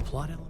the plot element.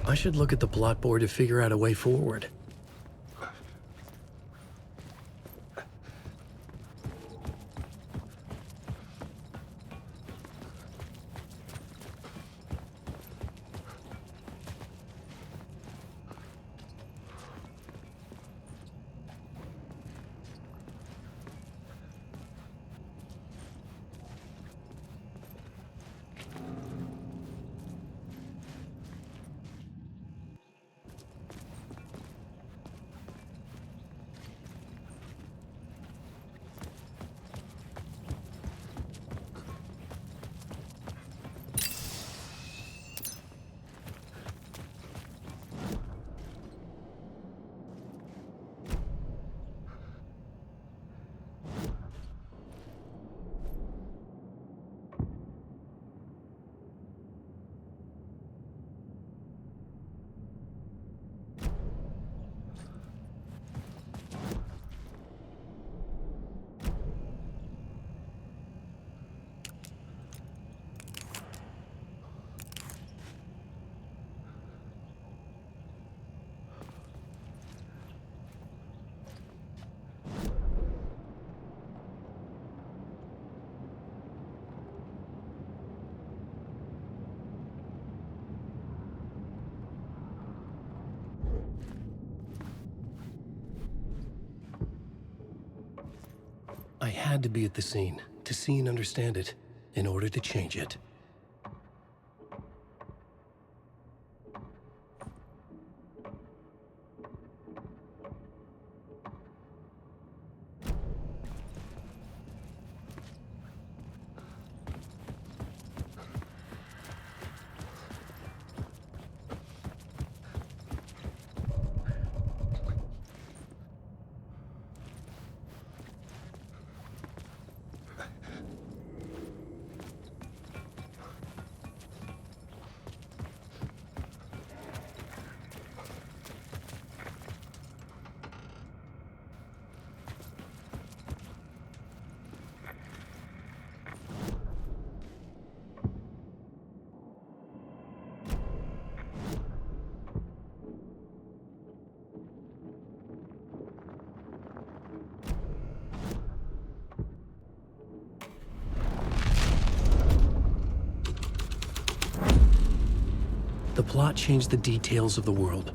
I should look at the plot board to figure out a way forward. I had to be at the scene to see and understand it in order to change it. The plot changed the details of the world.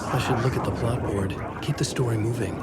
I should look at the plot board, keep the story moving.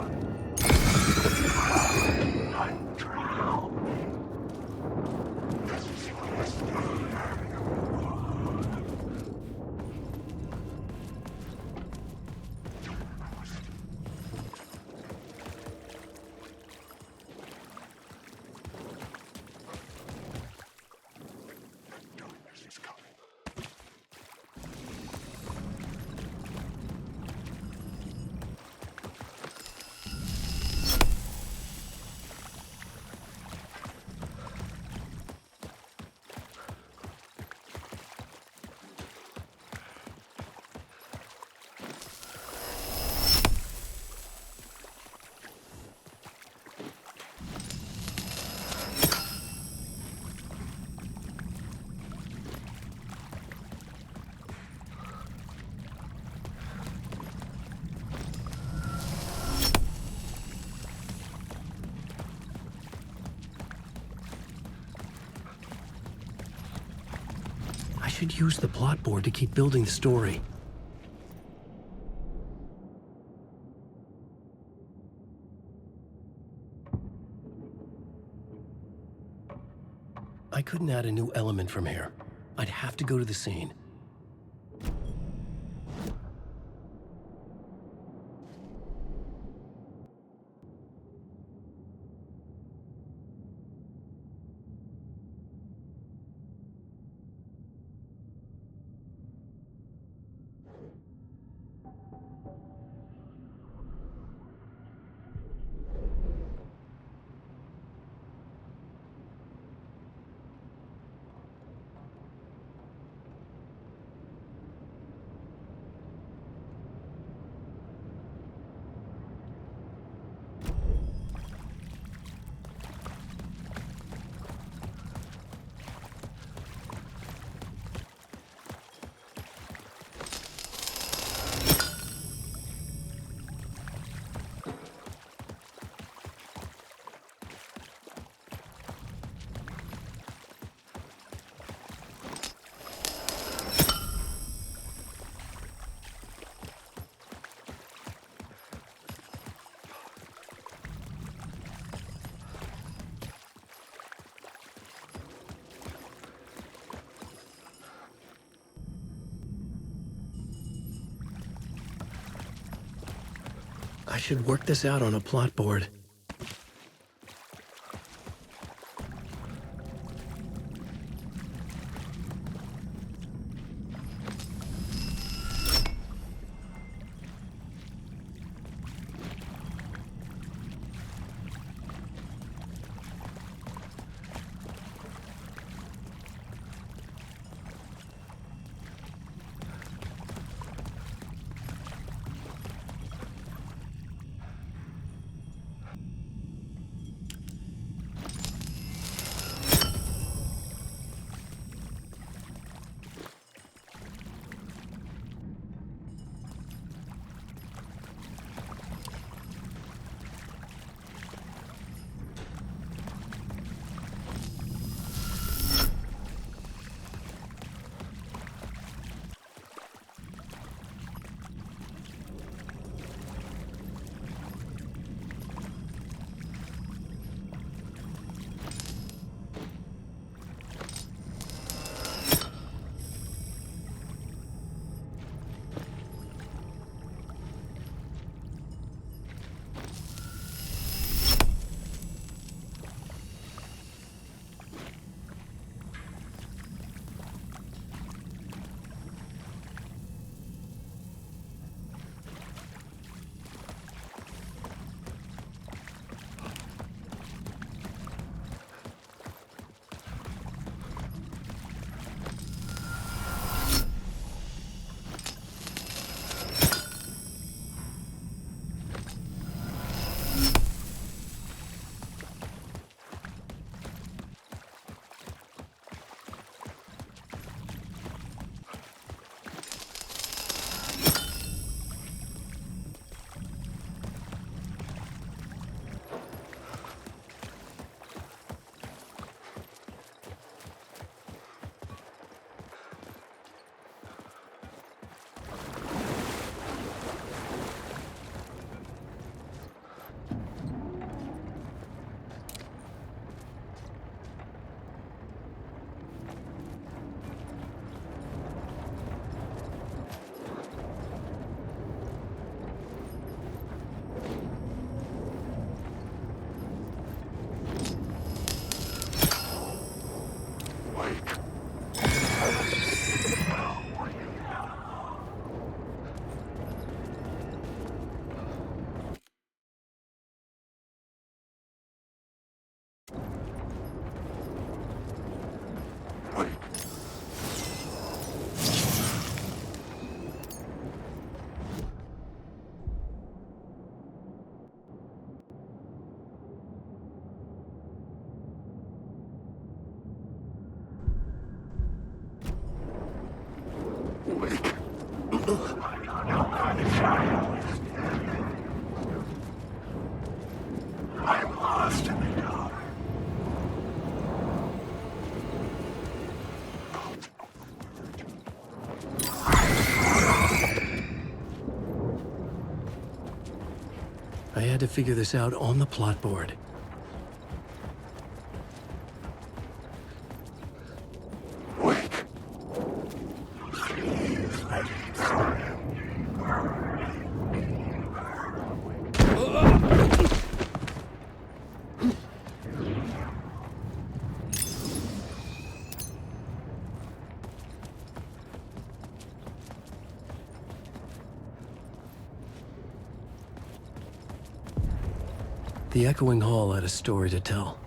should use the plot board to keep building the story. I couldn't add a new element from here. I'd have to go to the scene. I should work this out on a plot board. I had to figure this out on the plot board. Wake. The echoing hall had a story to tell.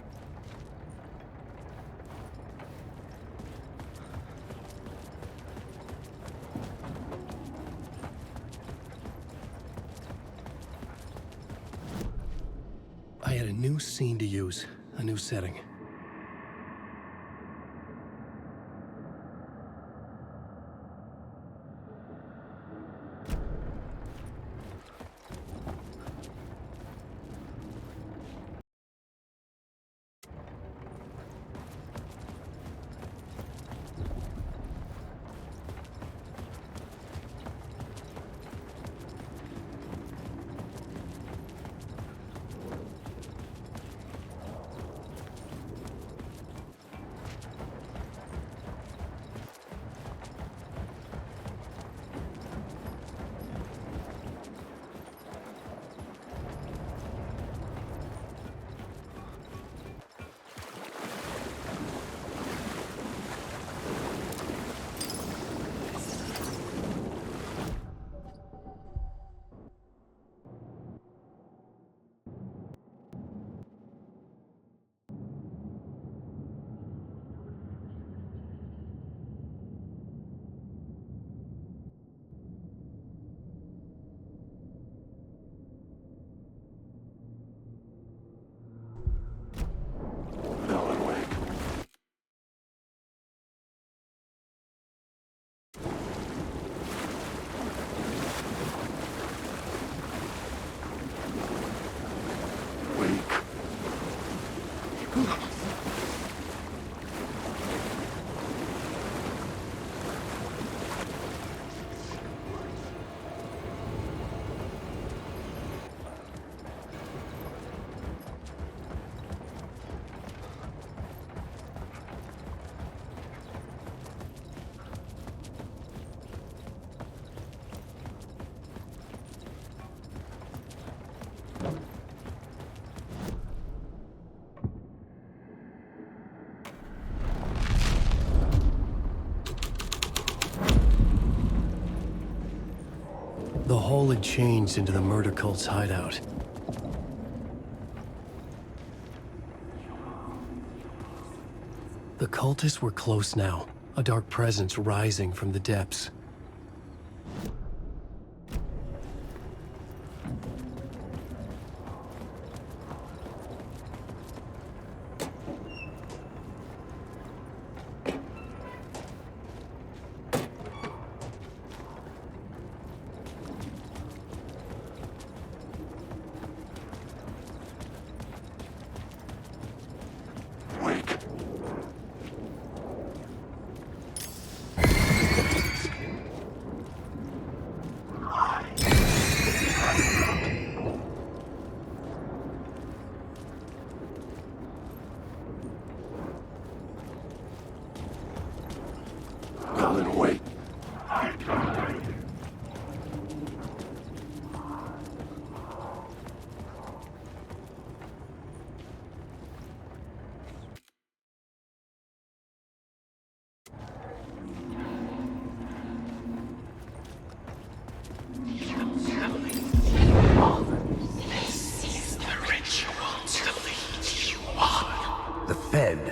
I had a new scene to use, a new setting. The hall had changed into the murder cult's hideout. The cultists were close now, a dark presence rising from the depths.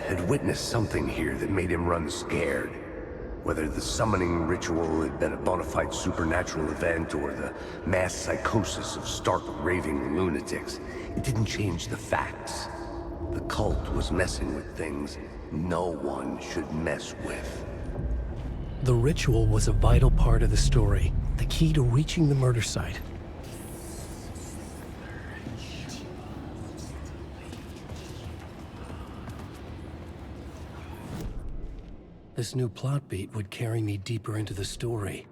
Had witnessed something here that made him run scared. Whether the summoning ritual had been a bona fide supernatural event or the mass psychosis of stark raving lunatics, it didn't change the facts. The cult was messing with things no one should mess with. The ritual was a vital part of the story, the key to reaching the murder site. This new plot beat would carry me deeper into the story.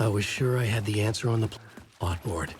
I was sure I had the answer on the plot board.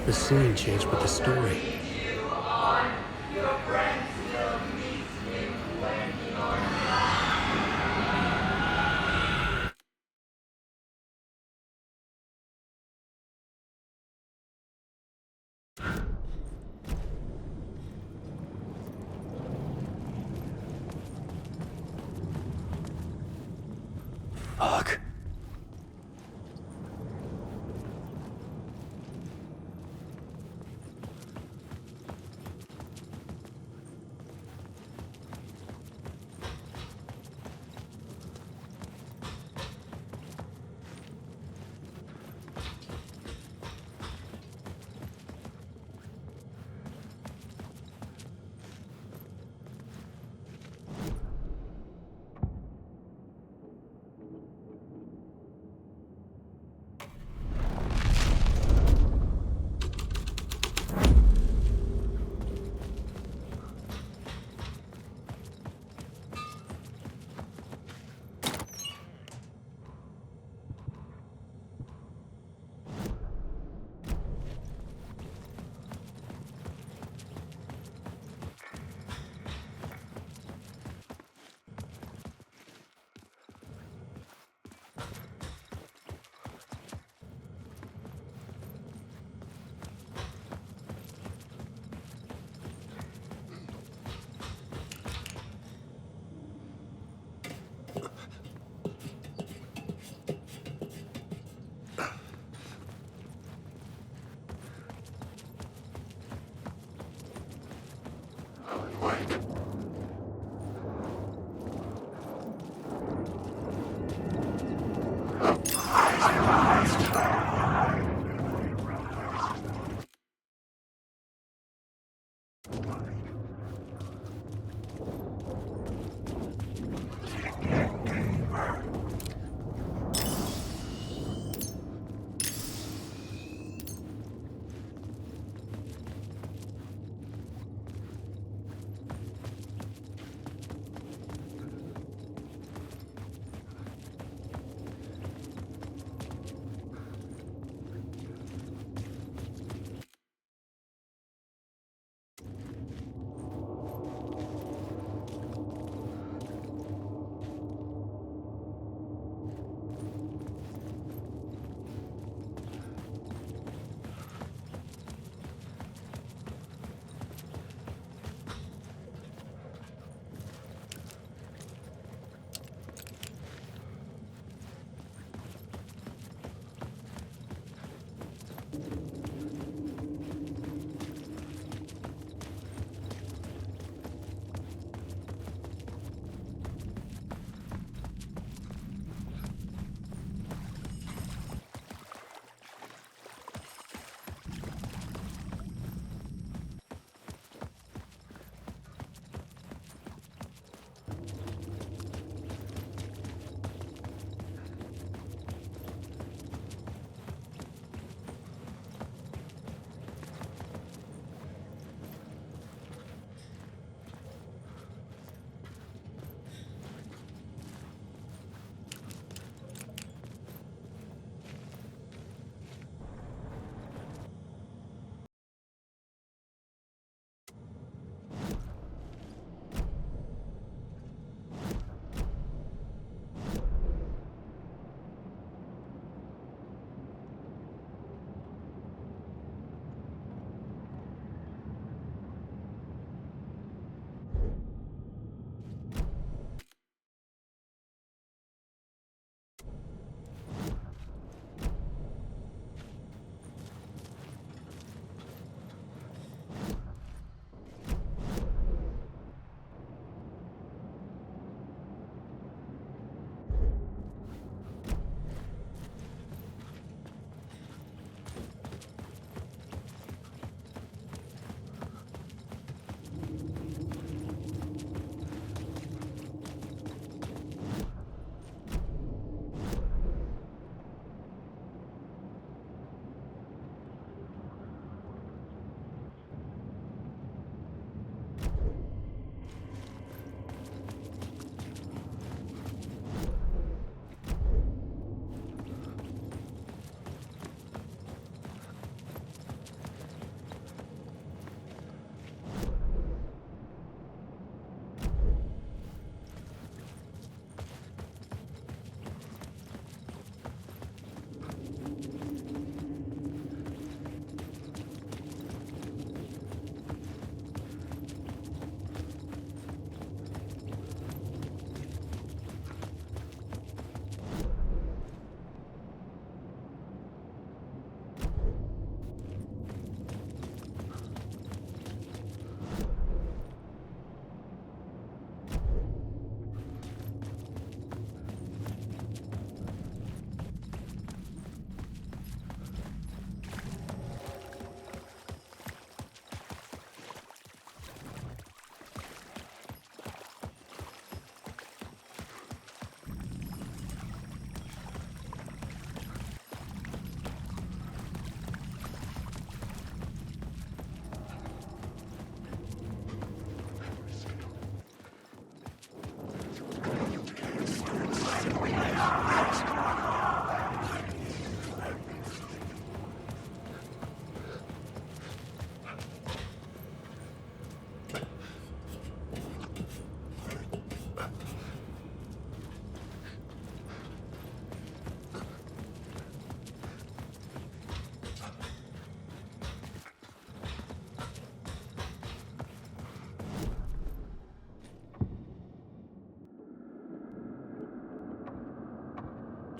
The scene changed with the story. Fuck.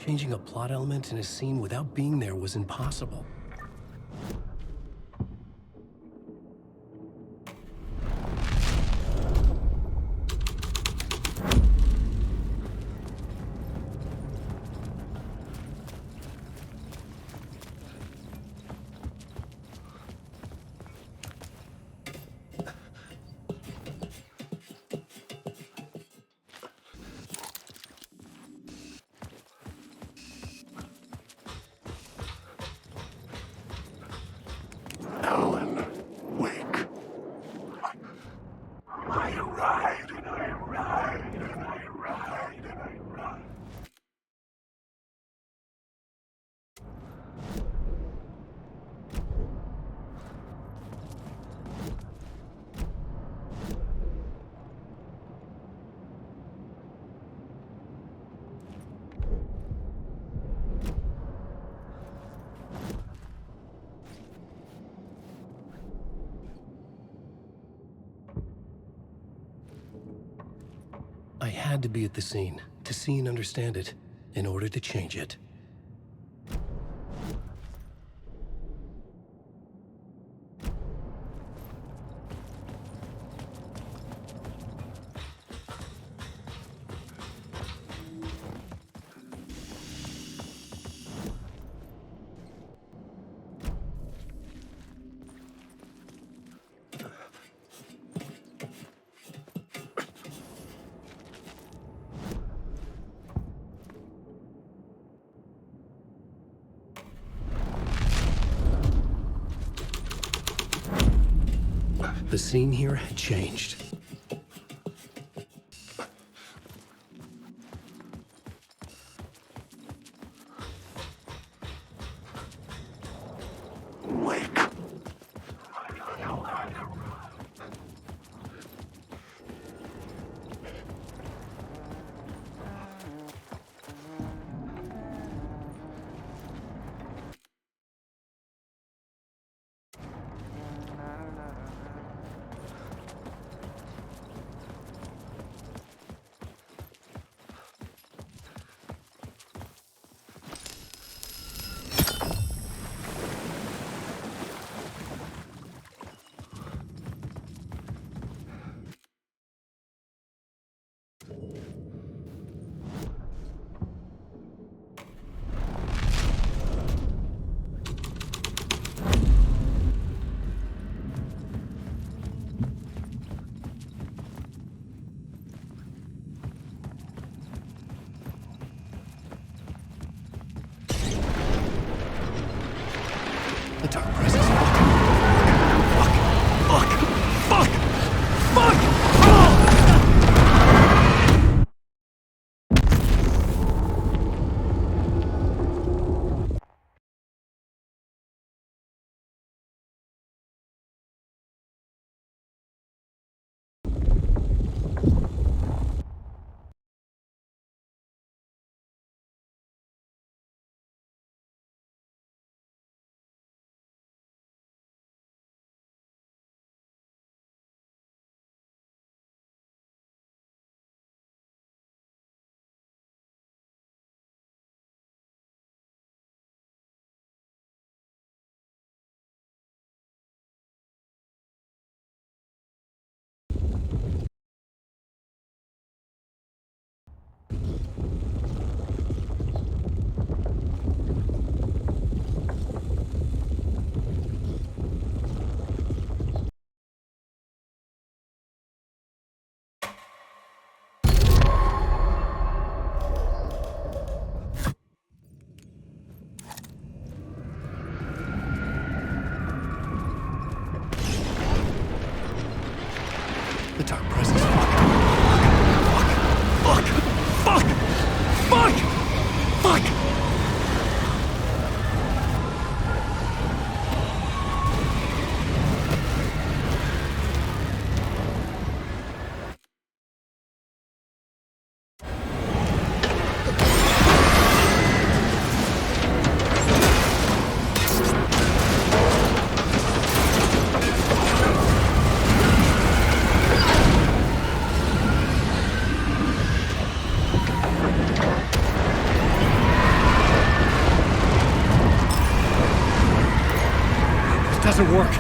Changing a plot element in a scene without being there was impossible. Alan, wake. I ride and I ride and I ride and I ride. I had to be at the scene, to see and understand it, in order to change it. The scene here had changed. Wake. The dark presence. Fuck! Fuck! Fuck! Fuck! The dark presence. Fuck! Fuck! Fuck! Fuck! Fuck! work.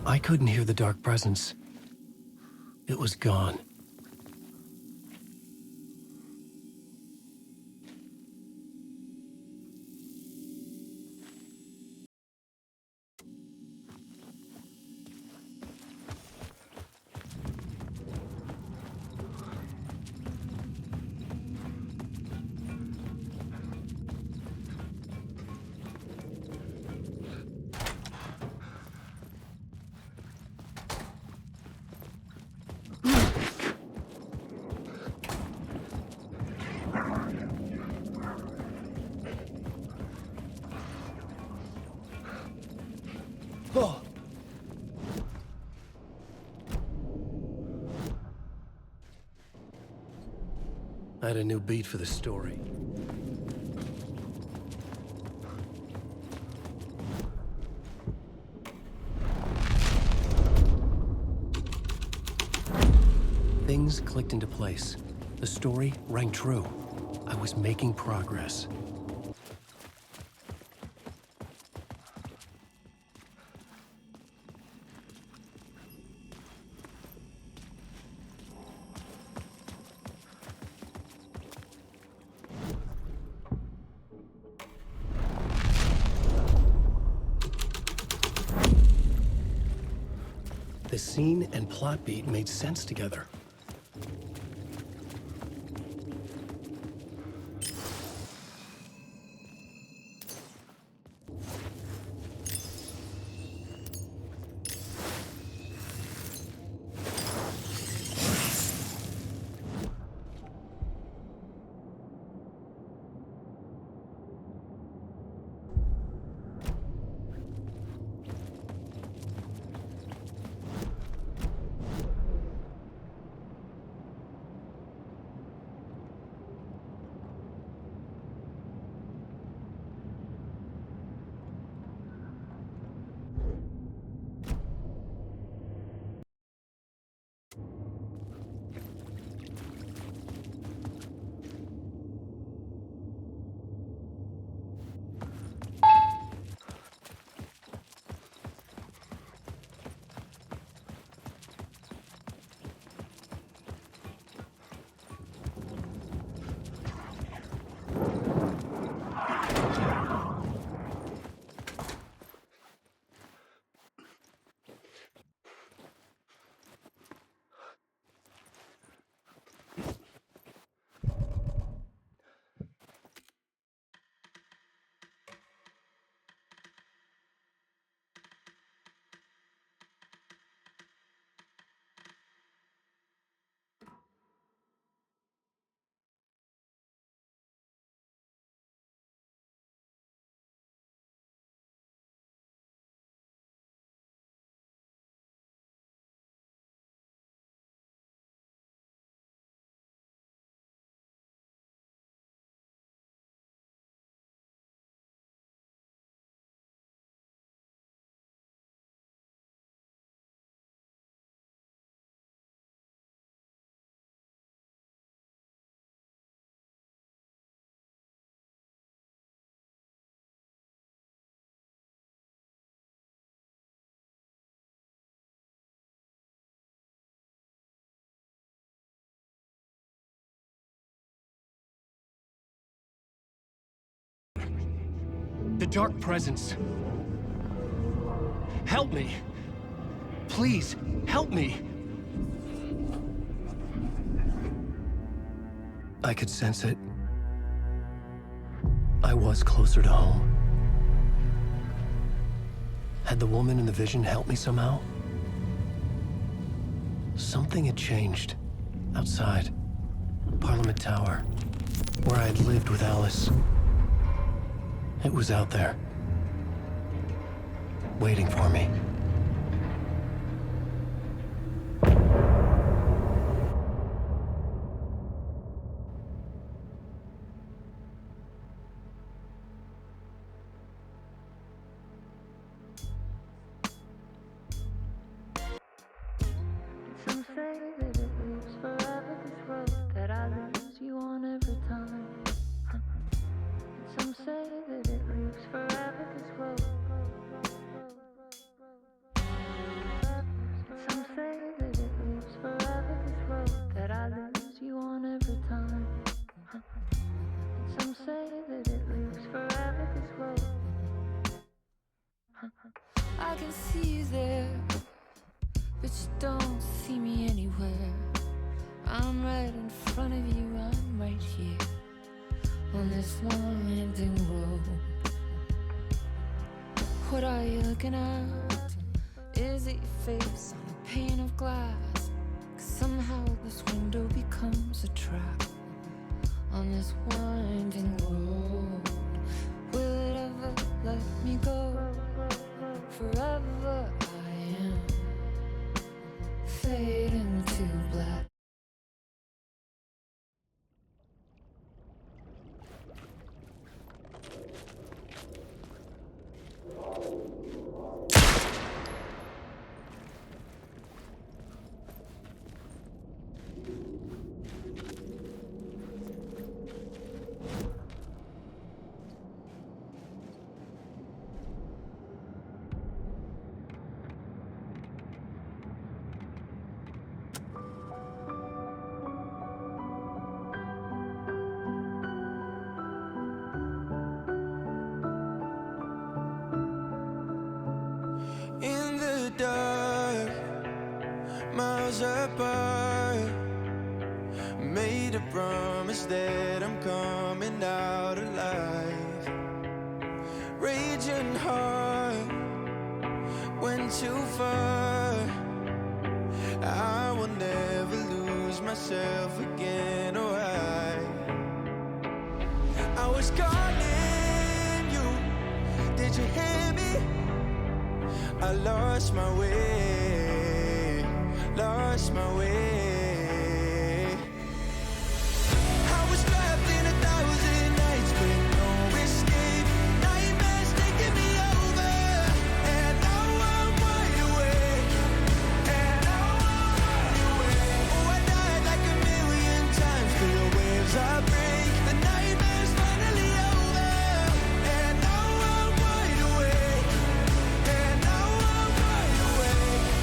I couldn't hear the dark presence. It was gone. Oh. I had a new beat for the story. Things clicked into place. The story rang true. I was making progress. The scene and plot beat made sense together. The dark presence. Help me. Please, help me. I could sense it. I was closer to home. Had the woman in the vision helped me somehow? Something had changed. Outside. Parliament Tower. Where I had lived with Alice. It was out there. Waiting for me. Some say that it lives forever, this road that I lose you on every time. I can see you there, but you don't see me anywhere. I'm right in front of you, I'm right here on this winding road. What are you looking at? Is it your face on a pane of glass? 'Cause somehow this window becomes a trap on this winding road. Will it ever let me go? Forever I am fading to black. In the dark, miles apart, made a promise that I'm coming out alive. Raging heart, went too far. I will never lose myself again, or I was calling you, did you hear me? I lost my way, lost my way. I was trapped in 1,000 nights with no escape. Nightmares taking me over, and now I'm wide awake. And now I'm wide awake. Oh, I died like 1,000,000 times through the waves I break. The nightmare's finally over, and now I'm wide awake. And now I'm wide awake.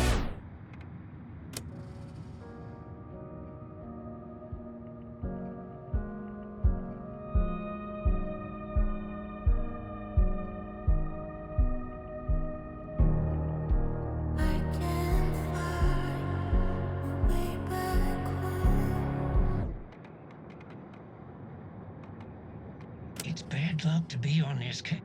I can't find my way back home. It's bad luck to be on this case.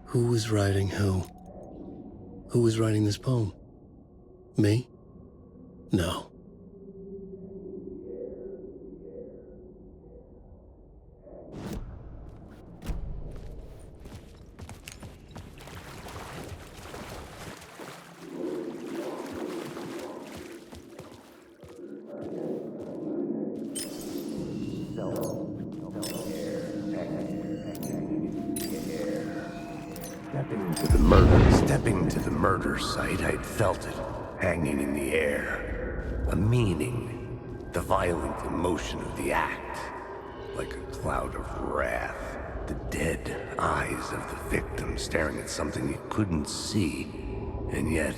Who was writing who? Who was writing this poem? Me? No. Stepping to the murder site, I'd felt it, hanging in the air. A meaning, the violent emotion of the act. Like a cloud of wrath. The dead eyes of the victim staring at something you couldn't see, and yet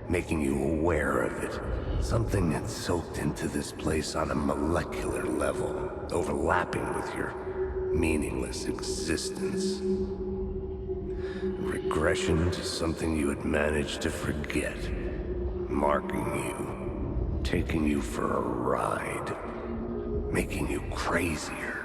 making you aware of it. Something that soaked into this place on a molecular level, overlapping with your meaningless existence. Regression to something you had managed to forget. Marking you. Taking you for a ride. Making you crazier.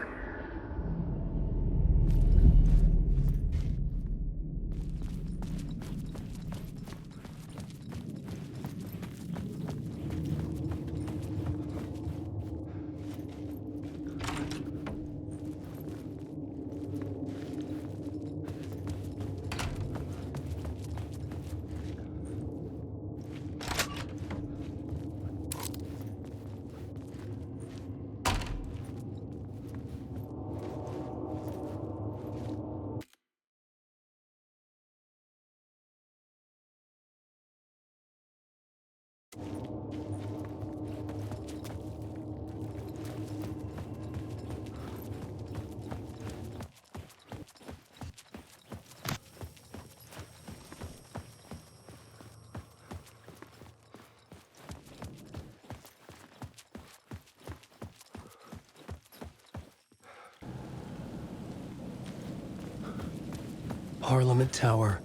Parliament Tower.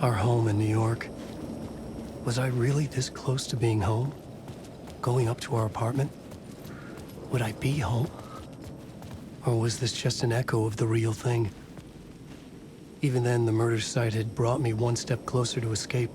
Our home in New York. Was I really this close to being home? Going up to our apartment? Would I be home? Or was this just an echo of the real thing? Even then, the murder site had brought me one step closer to escape.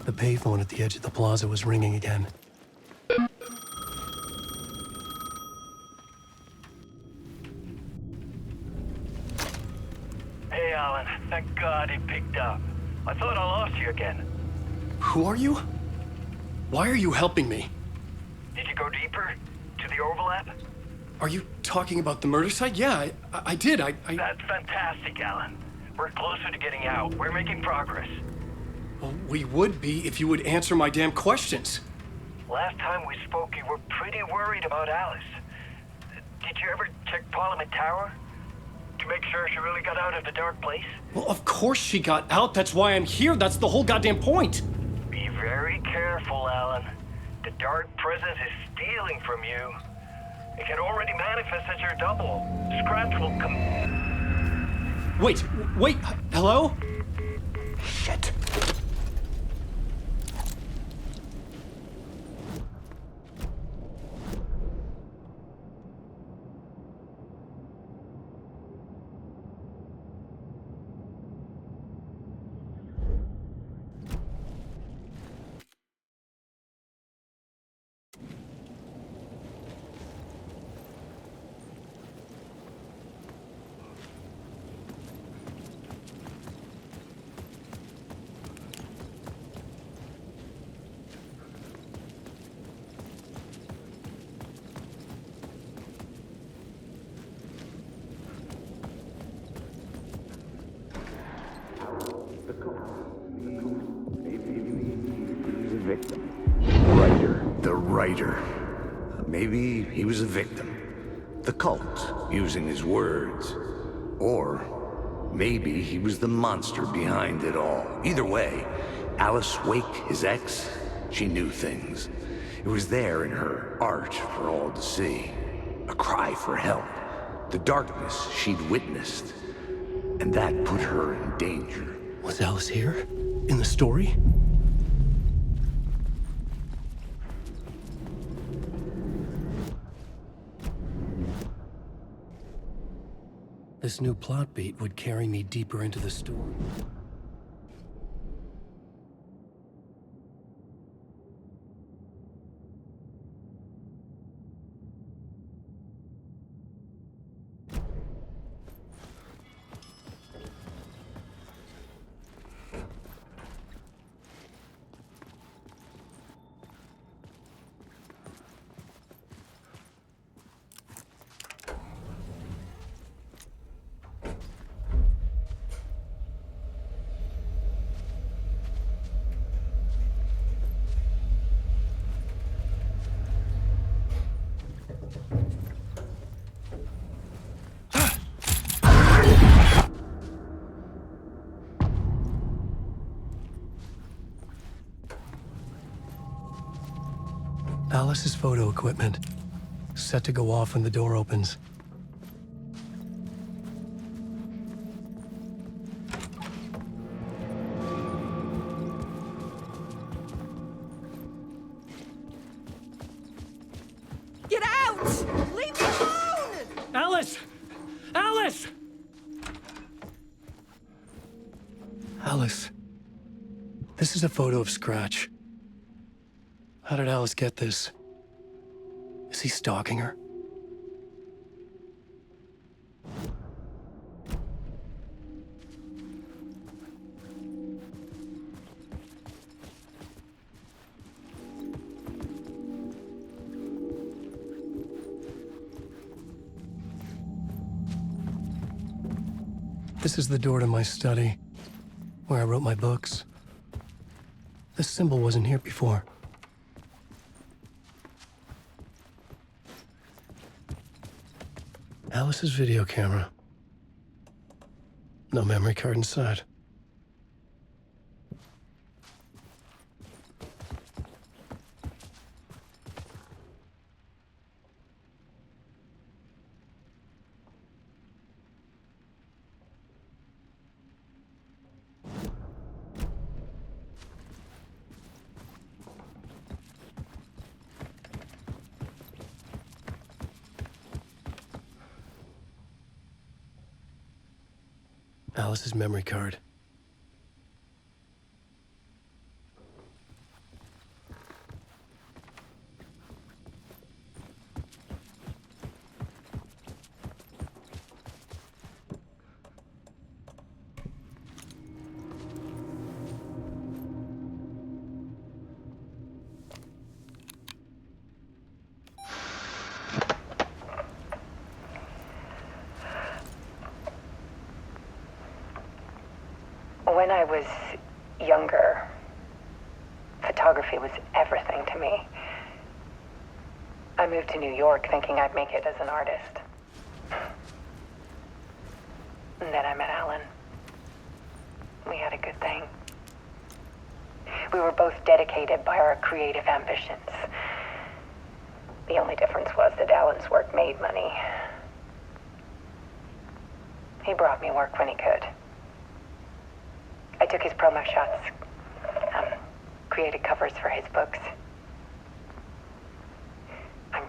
The payphone at the edge of the plaza was ringing again. Hey, Alan. Thank God he picked up. I thought I lost you again. Who are you? Why are you helping me? Did you go deeper? To the overlap? Are you talking about the murder site? Yeah, I did. That's fantastic, Alan. We're closer to getting out. We're making progress. Well, we would be if you would answer my damn questions. Last time we spoke, you were pretty worried about Alice. Did you ever check Parliament Tower? To make sure she really got out of the dark place? Well, of course she got out. That's why I'm here. That's the whole goddamn point. Be very careful, Alan. The dark presence is stealing from you. It can already manifest as your double. Scratch will come... Wait, hello? Shit. The writer. Maybe he was a victim. The cult, using his words. Or maybe he was the monster behind it all. Either way, Alice Wake, his ex, she knew things. It was there in her art for all to see. A cry for help. The darkness she'd witnessed. And that put her in danger. Was Alice here? In the story? This new plot beat would carry me deeper into the story. Alice's photo equipment. set to go off when the door opens. Get out! Leave me alone! Alice! Alice! Alice. This is a photo of Scratch. How did Alice get this? Is he stalking her? This is the door to my study, where I wrote my books. This symbol wasn't here before. Alice's video camera. No memory card inside. Alice's memory card. When I was younger, photography was everything to me. I moved to New York thinking I'd make it as an artist. And then I met Alan. We had a good thing. We were both dedicated by our creative ambitions. The only difference was that Alan's work made money. He brought me work when he could. I took his promo shots, created covers for his books. I'm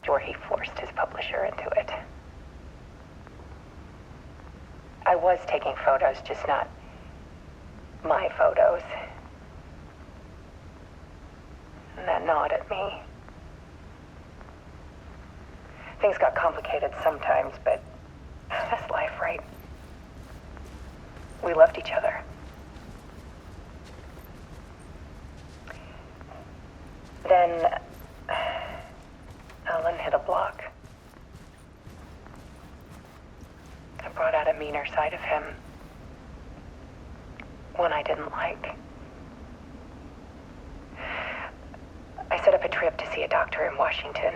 sure he forced his publisher into it. I was taking photos, just not my photos. And that gnawed at me. Things got complicated sometimes, but that's life, right? We loved each other. Then Alan hit a block. I brought out a meaner side of him. One I didn't like. I set up a trip to see a doctor in Washington.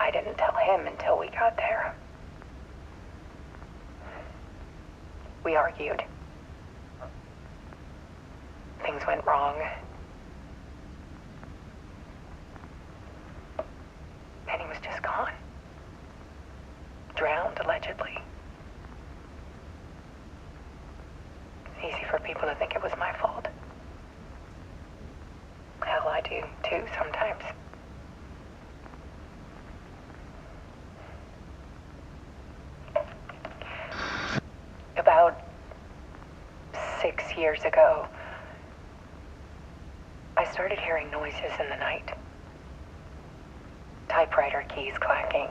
I didn't tell him until we got there. We argued. Things went wrong. And he was just gone. Drowned, allegedly. It's easy for people to think it was my fault. Hell, I do, too, sometimes. About 6 years ago, I started hearing noises in the night. Typewriter keys clacking.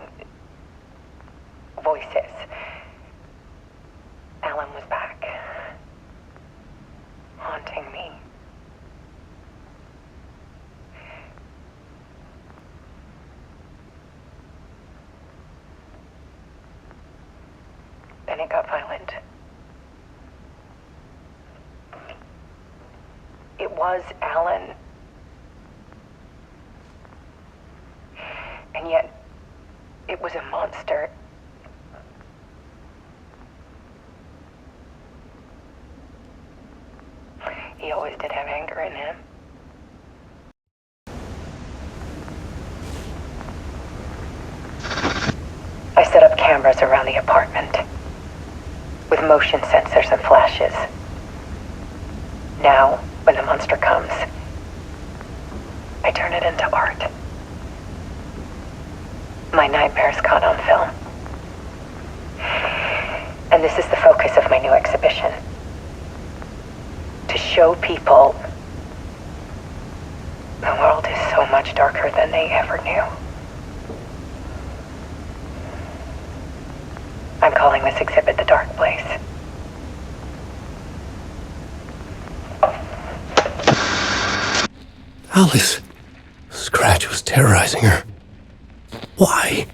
Voices. Alan was back. Haunting me. Then it got violent. It was Alan. And yet, it was a monster. He always did have anger in him. I set up cameras around the apartment with motion sensors and flashes. Now, when the monster comes, I turn it into art. My nightmares caught on film. And this is the focus of my new exhibition. To show people the world is so much darker than they ever knew. I'm calling this exhibit The Dark Place. Alice. Scratch was terrorizing her. Why?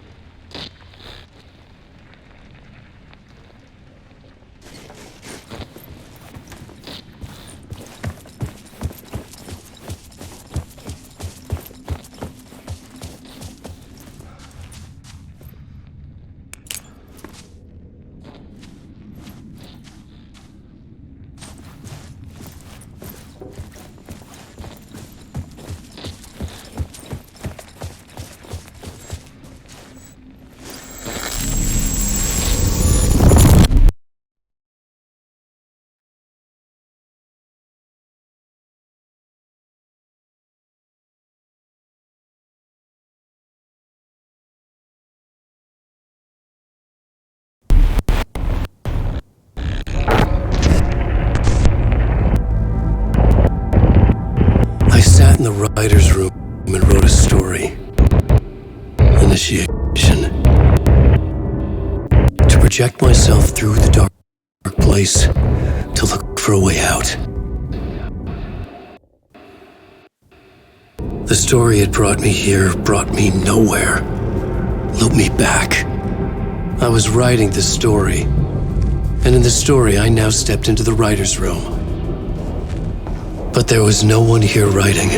I sat in the writer's room and wrote a story. Initiation. To project myself through the dark place, to look for a way out. The story had brought me here, brought me nowhere. Looped me back. I was writing the story. And in the story, I now stepped into the writer's room. But there was no one here writing.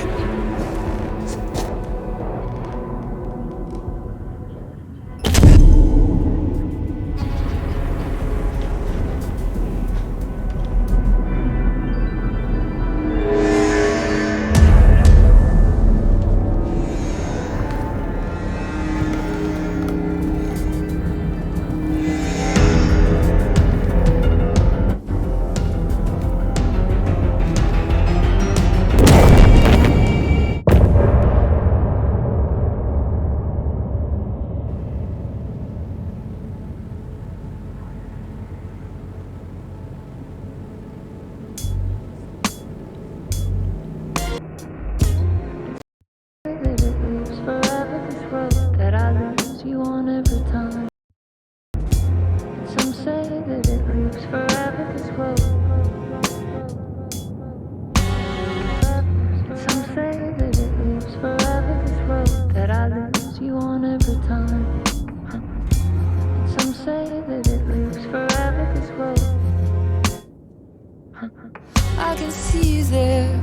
I can see you there.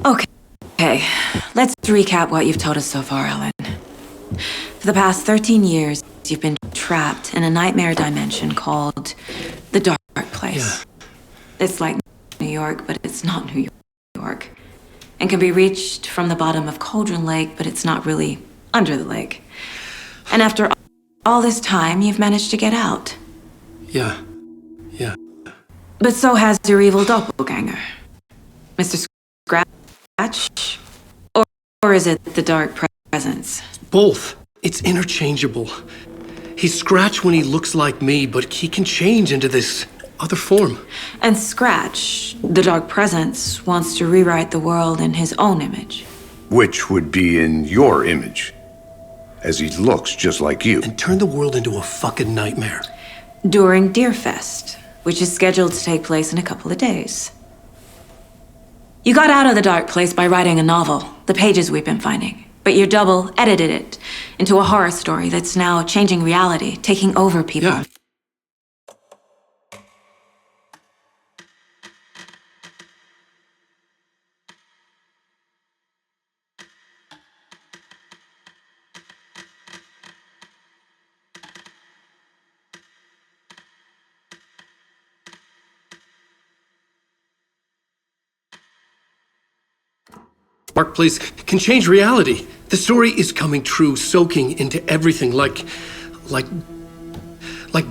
Okay, let's recap what you've told us so far, Alan. For the past 13 years, you've been trapped in a nightmare dimension called the Dark Place. Yeah. It's like New York, but it's not New York. And can be reached from the bottom of Cauldron Lake, but it's not really under the lake. And after all this time, you've managed to get out. Yeah. But so has your evil doppelganger, Mr. Scratch? Or is it the Dark Presence? Both. It's interchangeable. He's Scratch when he looks like me, but he can change into this other form. And Scratch, the Dark Presence, wants to rewrite the world in his own image. Which would be in your image, as he looks just like you. And turn the world into a fucking nightmare. During Deerfest, which is scheduled to take place in a couple of days. You got out of the Dark Place by writing a novel, the pages we've been finding. But your double edited it into a horror story that's now changing reality, taking over people. Yeah. Dark Place can change reality. The story is coming true, soaking into everything like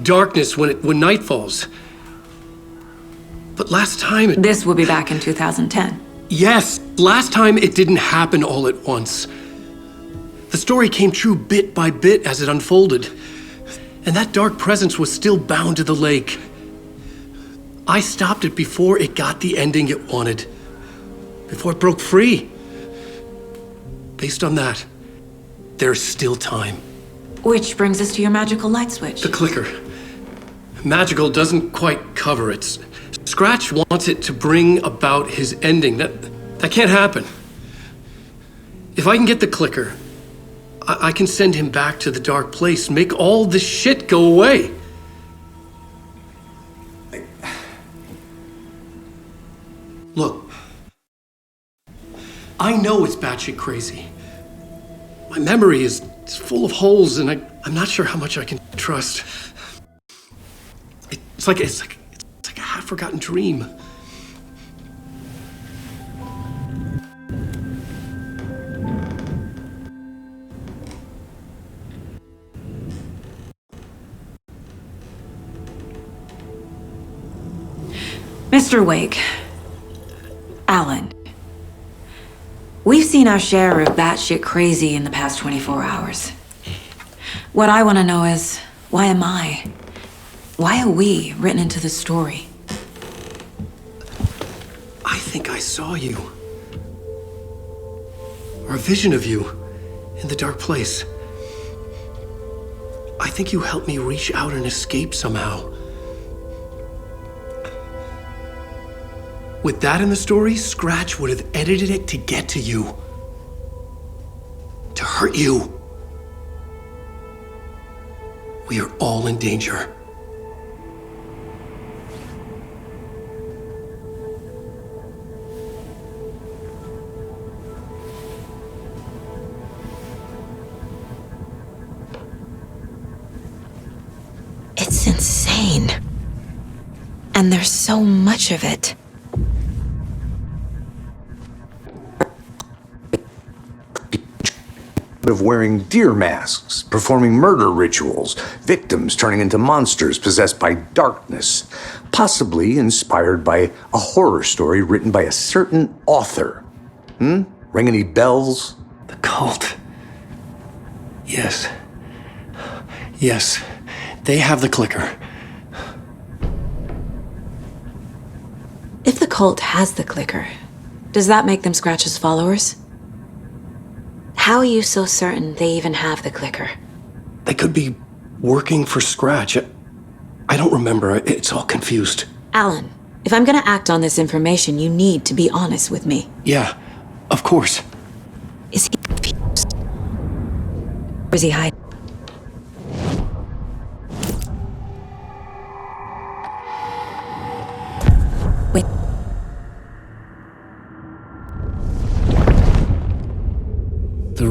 darkness when night falls. But last time This will be back in 2010. Yes, last time it didn't happen all at once. The story came true bit by bit as it unfolded. And that dark presence was still bound to the lake. I stopped it before it got the ending it wanted. Before it broke free. Based on that, there's still time. Which brings us to your magical light switch. The clicker. Magical doesn't quite cover it. Scratch wants it to bring about his ending. That can't happen. If I can get the clicker, I can send him back to the Dark Place, make all this shit go away. Look, I know it's batshit crazy. My memory is full of holes, and I'm not sure how much I can trust. It's like a half-forgotten dream. Mr. Wake, Alan, we've seen our share of batshit crazy in the past 24 hours. What I want to know is, why am I? Why are we written into the story? I think I saw you. Or a vision of you in the Dark Place. I think you helped me reach out and escape somehow. With that in the story, Scratch would have edited it to get to you. To hurt you. We are all in danger. It's insane. And there's so much of it. Of wearing deer masks, performing murder rituals, victims turning into monsters possessed by darkness, possibly inspired by a horror story written by a certain author. Ring any bells? The cult. Yes. Yes. They have the clicker. If the cult has the clicker, does that make them Scratch's followers? How are you so certain they even have the clicker? They could be working for Scratch. I don't remember. It's all confused. Alan, if I'm gonna act on this information, you need to be honest with me. Yeah, of course. Is he confused? Or is he hiding? Wait.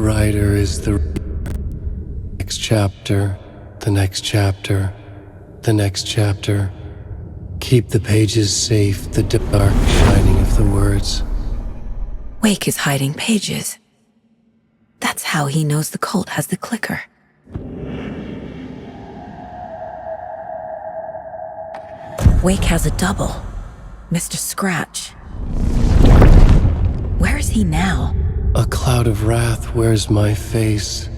writer is the next chapter, the next chapter, the next chapter. Keep the pages safe, the dark shining of the words. Wake is hiding pages. That's how he knows the cult has the clicker. Wake has a double, Mr. Scratch. Where is he now? A cloud of wrath wears my face,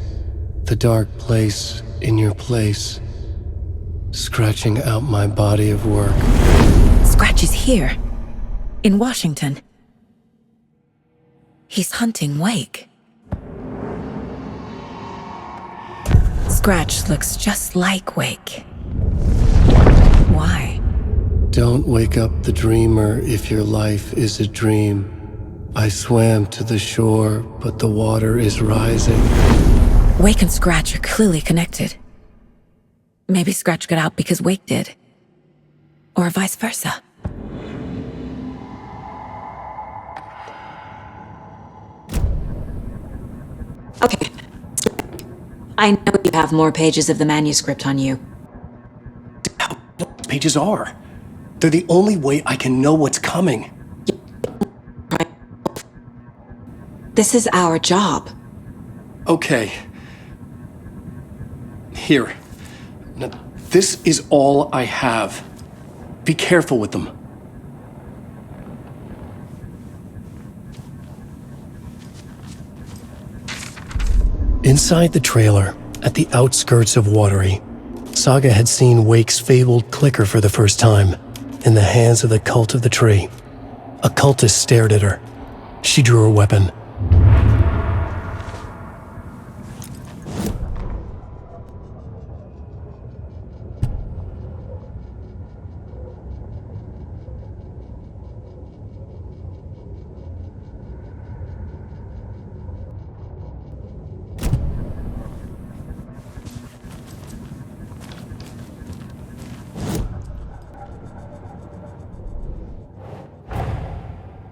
the dark place in your place, scratching out my body of work. Scratch is here, in Washington. He's hunting Wake. Scratch looks just like Wake. Why? Don't wake up the dreamer if your life is a dream. I swam to the shore, but the water is rising. Wake and Scratch are clearly connected. Maybe Scratch got out because Wake did. Or vice versa. Okay. I know you have more pages of the manuscript on you. Pages are. They're the only way I can know what's coming. This is our job. Okay. Here. Now, this is all I have. Be careful with them. Inside the trailer, at the outskirts of Watery, Saga had seen Wake's fabled clicker for the first time, in the hands of the Cult of the Tree. A cultist stared at her. She drew her weapon.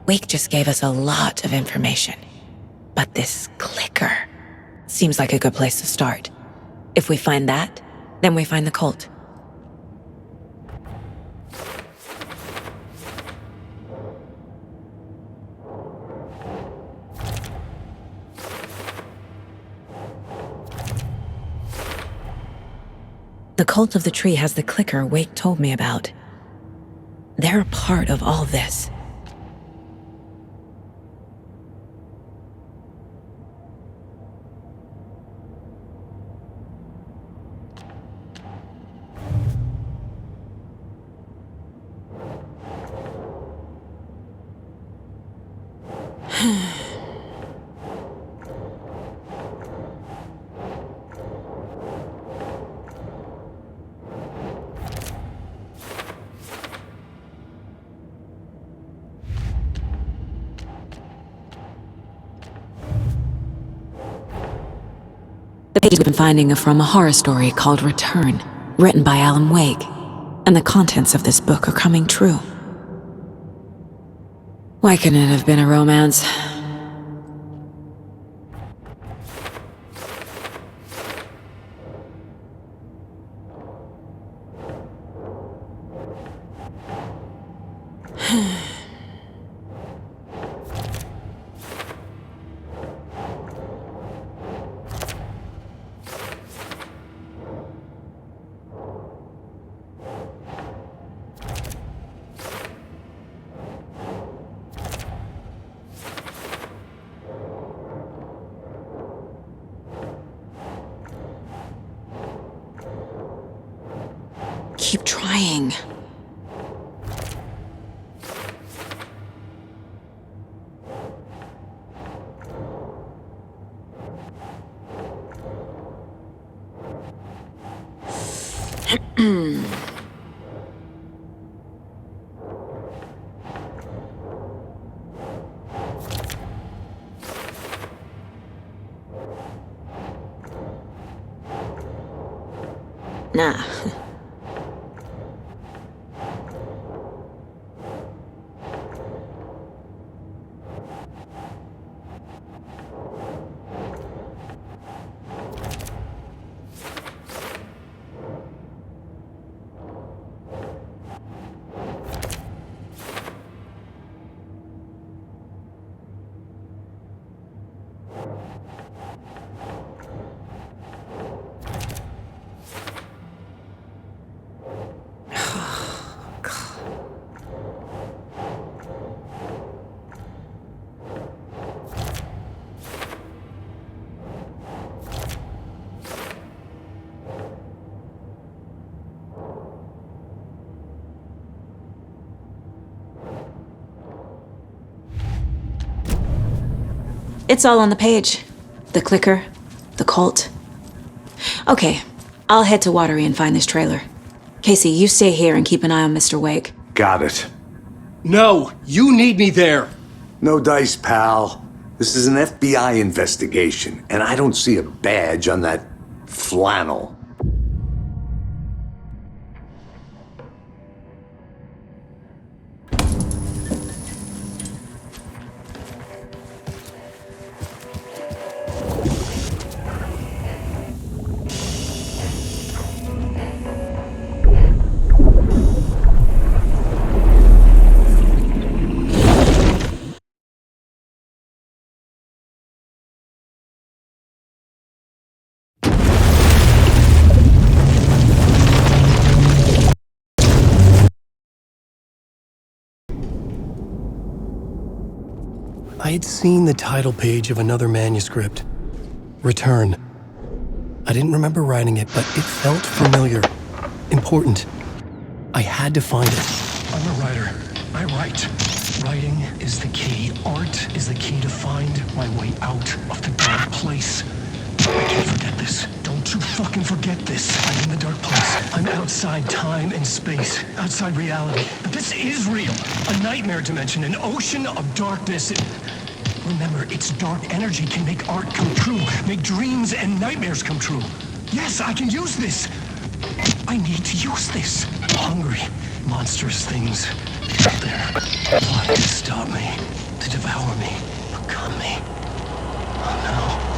Wake just gave us a lot of information. But this clicker seems like a good place to start. If we find that, then we find the cult. The Cult of the Tree has the clicker Wake told me about. They're a part of all this. The pages we've been finding are from a horror story called Return, written by Alan Wake, and the contents of this book are coming true. Why couldn't it have been a romance? Keep trying. Nah. It's all on the page. The clicker, the cult. Okay, I'll head to Watery and find this trailer. Casey, you stay here and keep an eye on Mr. Wake. Got it. No, you need me there. No dice, pal. This is an FBI investigation, and I don't see a badge on that flannel. I had seen the title page of another manuscript. Return. I didn't remember writing it, but it felt familiar. Important. I had to find it. I'm a writer. I write. Writing is the key. Art is the key to find my way out of the dark place. I can't forget this. Don't you fucking forget this. I'm in the dark place. I'm outside time and space. Outside reality. But this is real. A nightmare dimension. An ocean of darkness. Remember, its dark energy can make art come true. Make dreams and nightmares come true. Yes, I can use this. I need to use this. Hungry, monstrous things out there. Plotting to stop me. To devour me. Become me. Oh no.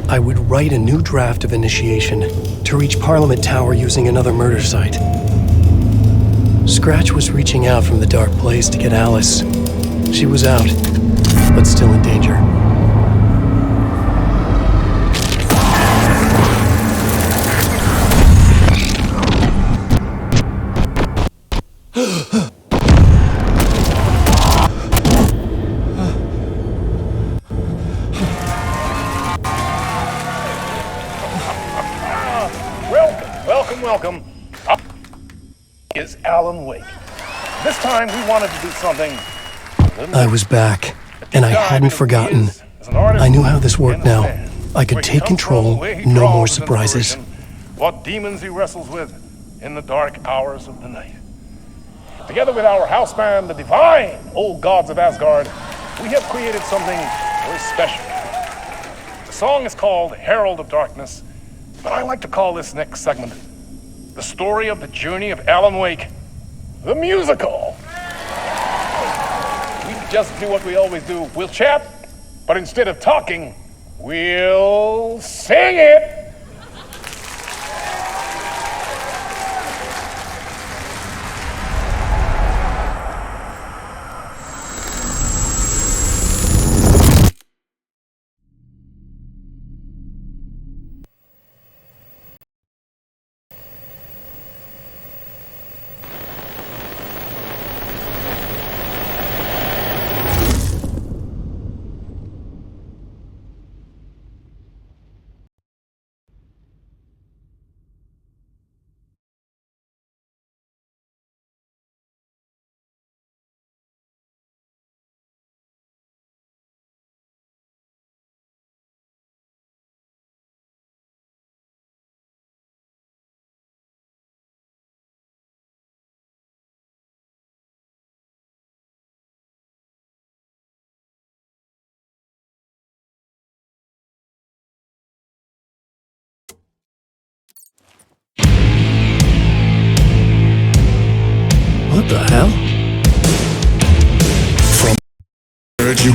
I would write a new draft of initiation to reach Parliament Tower using another murder site. Scratch was reaching out from the dark place to get Alice. She was out, but still in danger. Welcome. Is Alan Wake. This time we wanted to do something. I was back, and I hadn't forgotten. I knew how this worked now. I could take control, no more surprises. What demons he wrestles with in the dark hours of the night. Together with our house band, the divine old gods of Asgard, we have created something very special. The song is called Herald of Darkness, but I like to call this next segment the story of the journey of Alan Wake, the musical. We just do what we always do. We'll chat, but instead of talking, we'll sing it.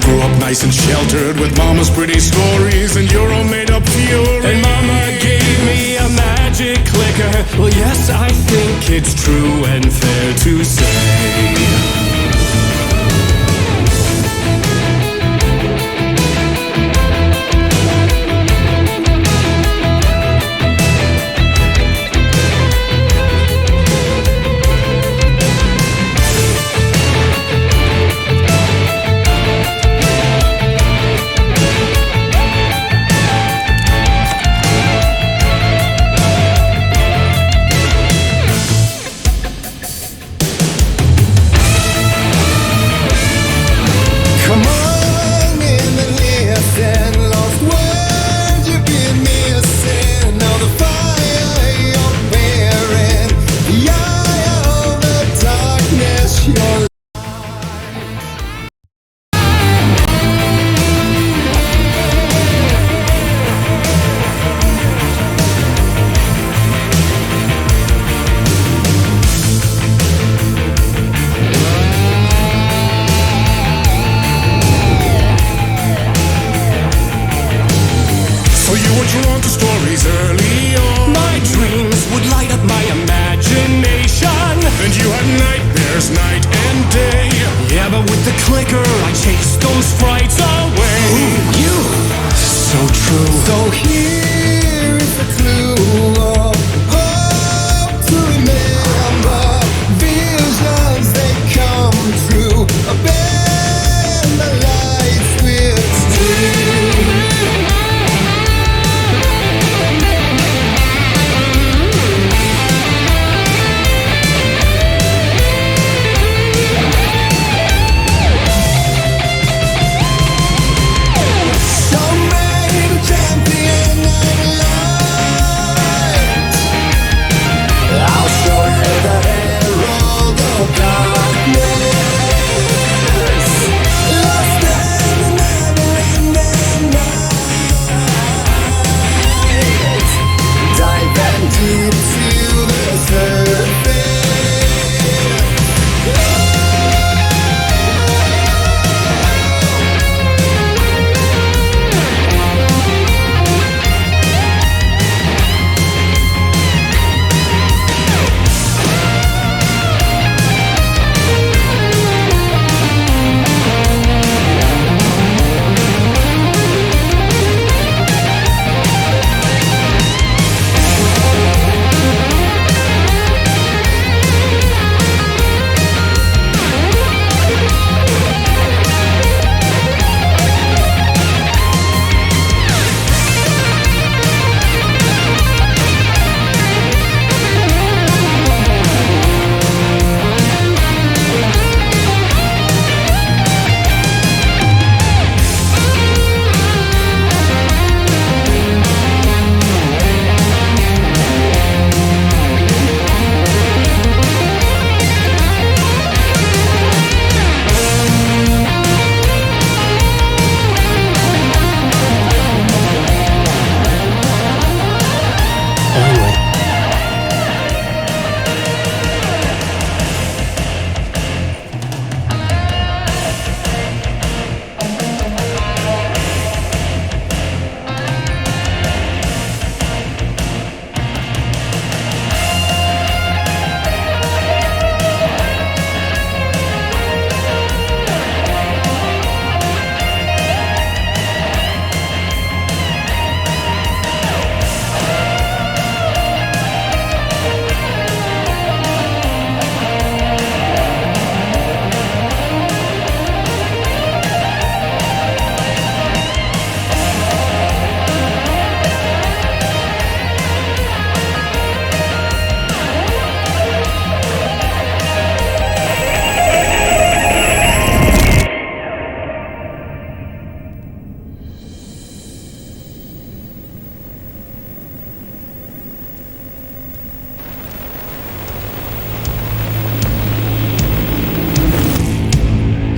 grew up nice and sheltered with mama's pretty stories and your own made-up fury. And mama gave me a magic clicker. Well, yes, I think it's true and fair to say.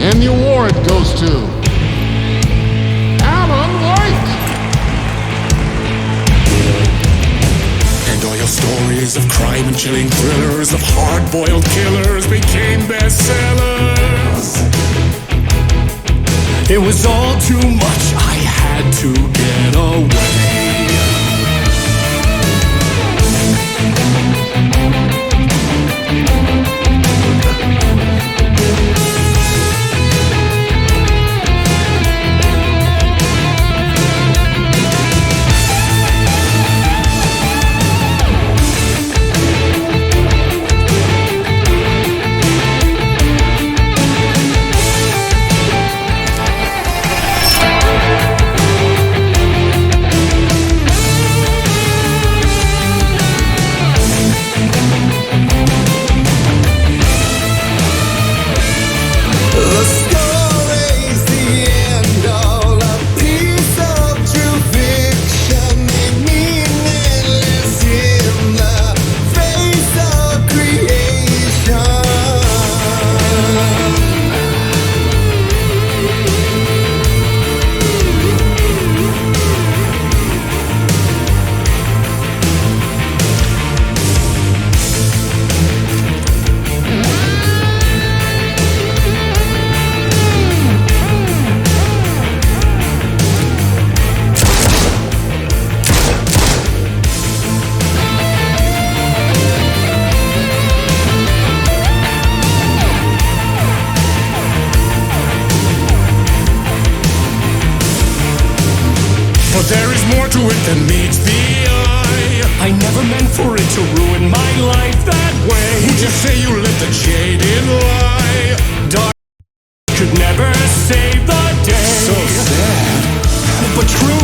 And the award goes to Alan White. And all your stories of crime and chilling thrillers of hard-boiled killers became bestsellers. It was all too much, I had to get away. But there is more to it than meets the eye. I never meant for it to ruin my life that way. You just say you let the jaded lie. Dark could never save the day. So sad, but true.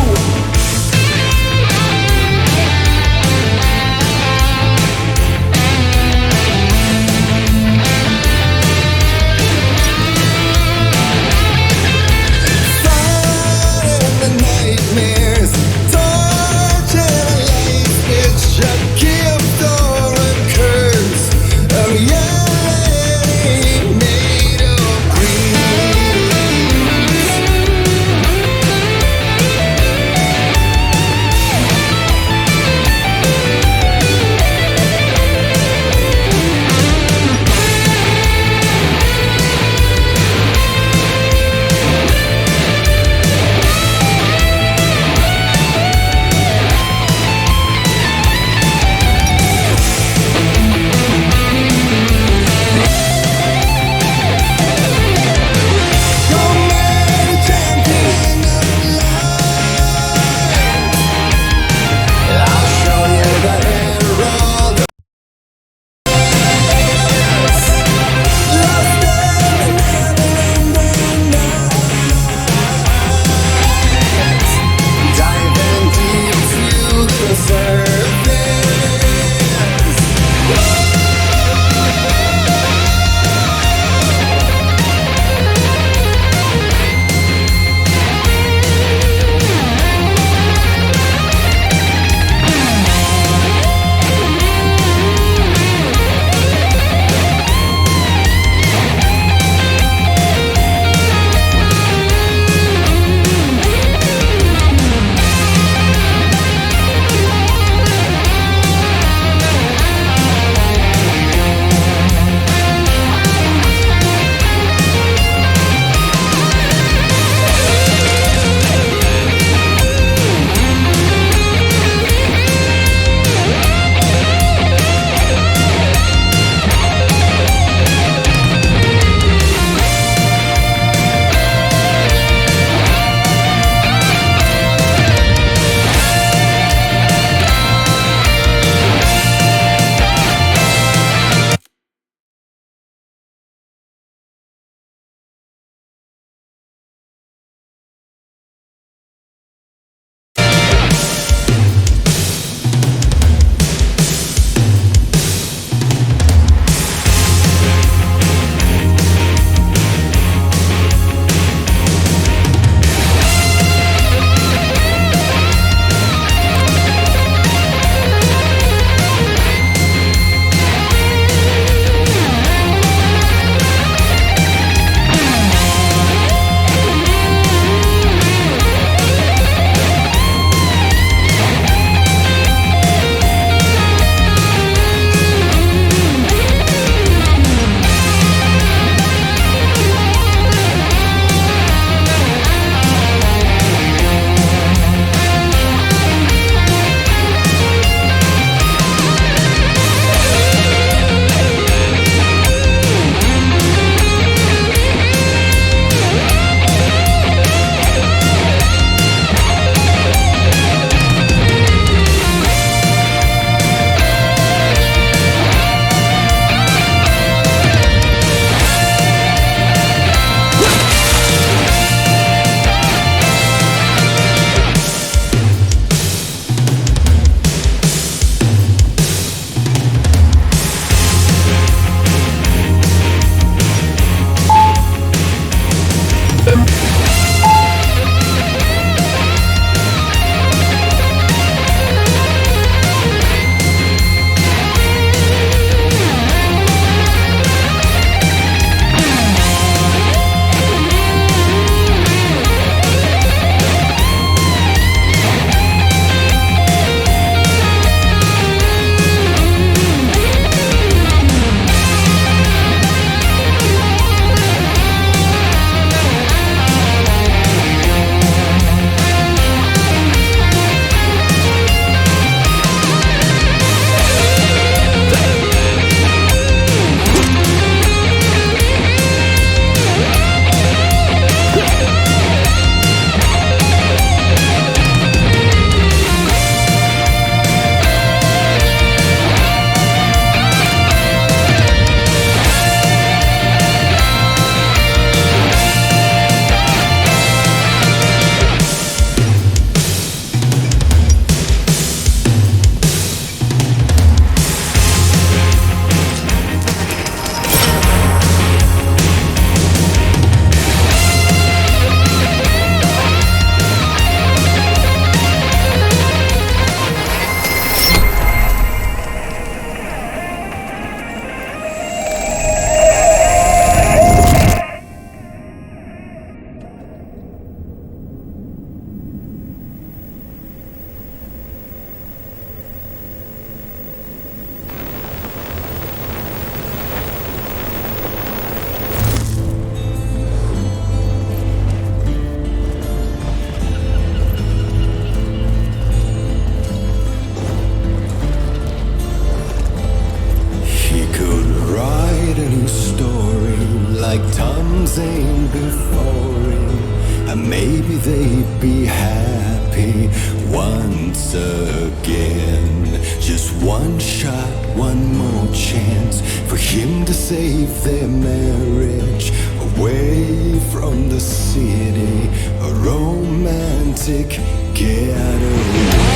arms ain't before him, and maybe they'd be happy once again. Just one shot, one more chance for him to save their marriage away from the city, a romantic getaway.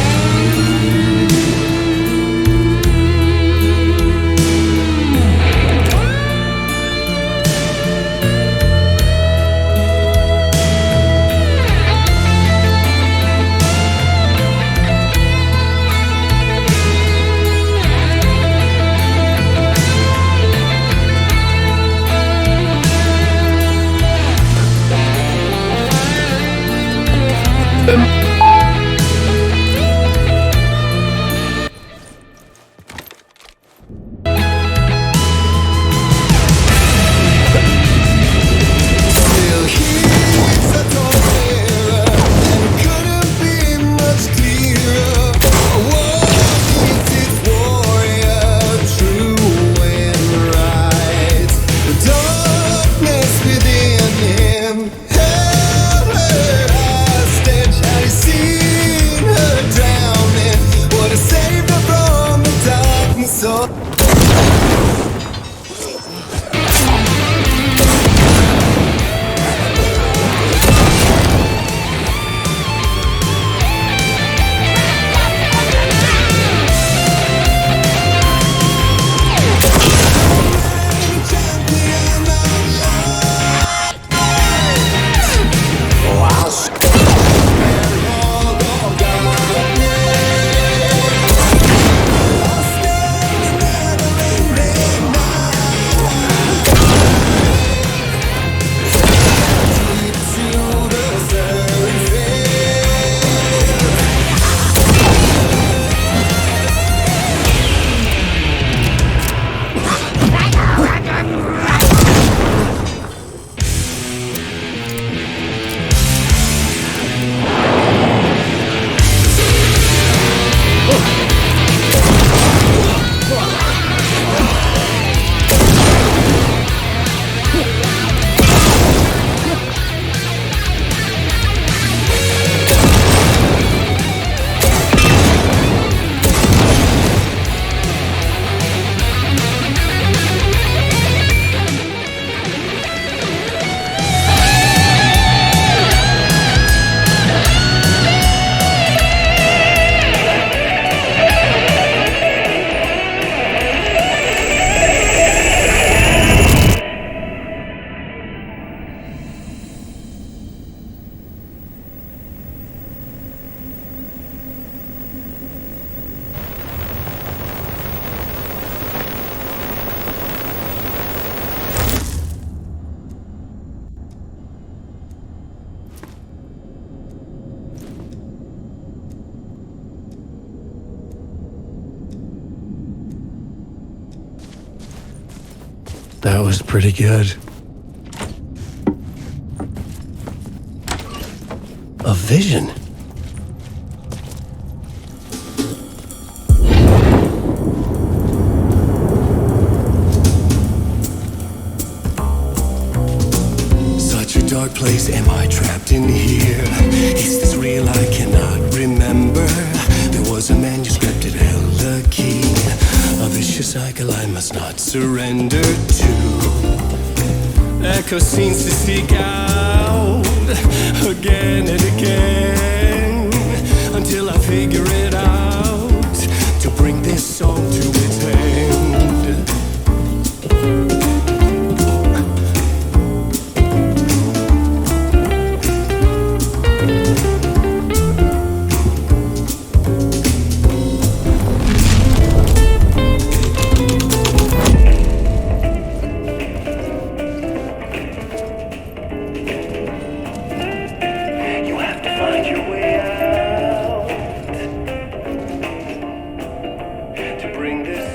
That was pretty good. A vision. Such a dark place, am I trapped in here? Is this real? I cannot remember. There was a manuscript, it held a key. A vicious cycle I must not surrender to. Echo scenes to seek out again and again, until I figure it out, to bring this song to its end. Bring this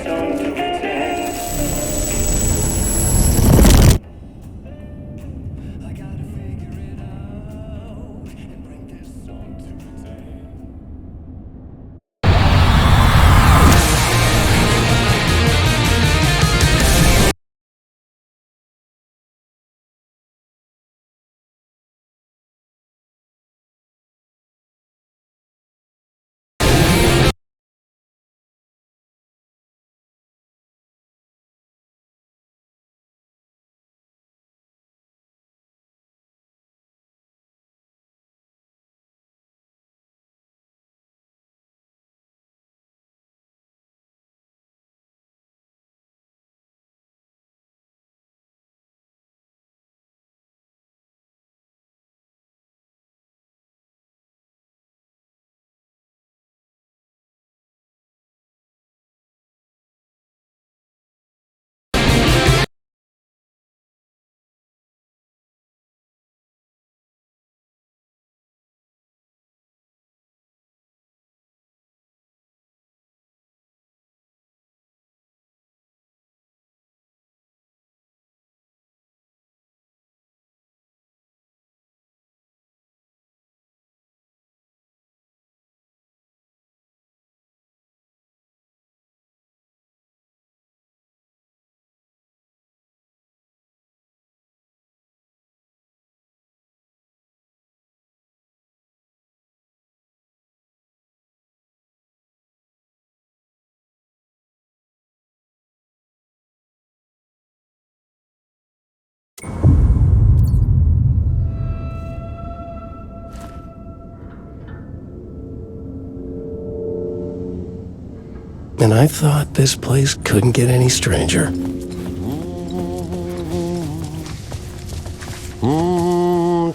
And I thought this place couldn't get any stranger.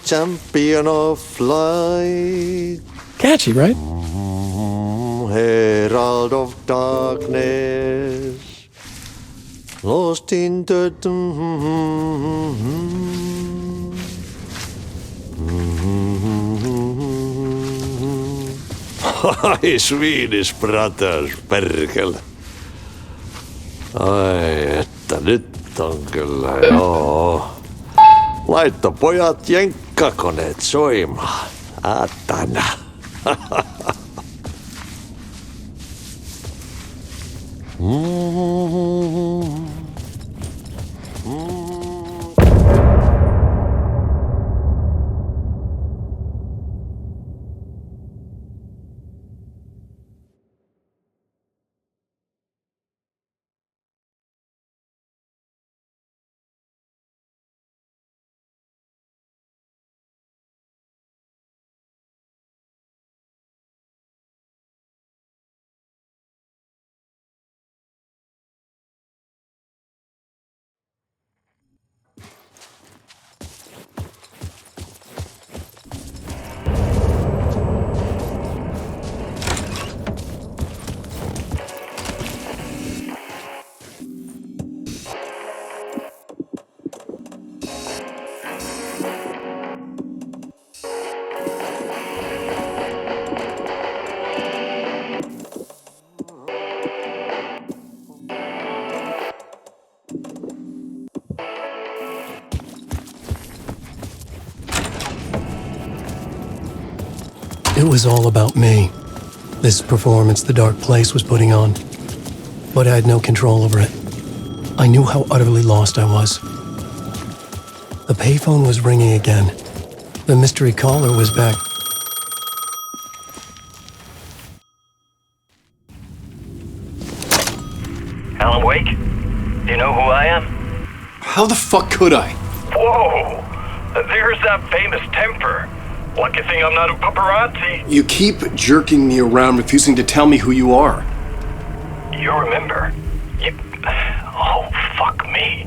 Champion of light. Catchy, right? Herald of darkness. Lost in the... Ai, Swedish brothers, perkele. Ai, että nyt on kyllä, joo. Laitto pojat jenkkakoneet soimaan. Atana. It was all about me. This performance the dark place was putting on. But I had no control over it. I knew how utterly lost I was. The payphone was ringing again. The mystery caller was back. Alan Wake? Do you know who I am? How the fuck could I? Whoa! There's that famous temper. Lucky thing I'm not a paparazzi. You keep jerking me around, refusing to tell me who you are. You remember? Oh, fuck me.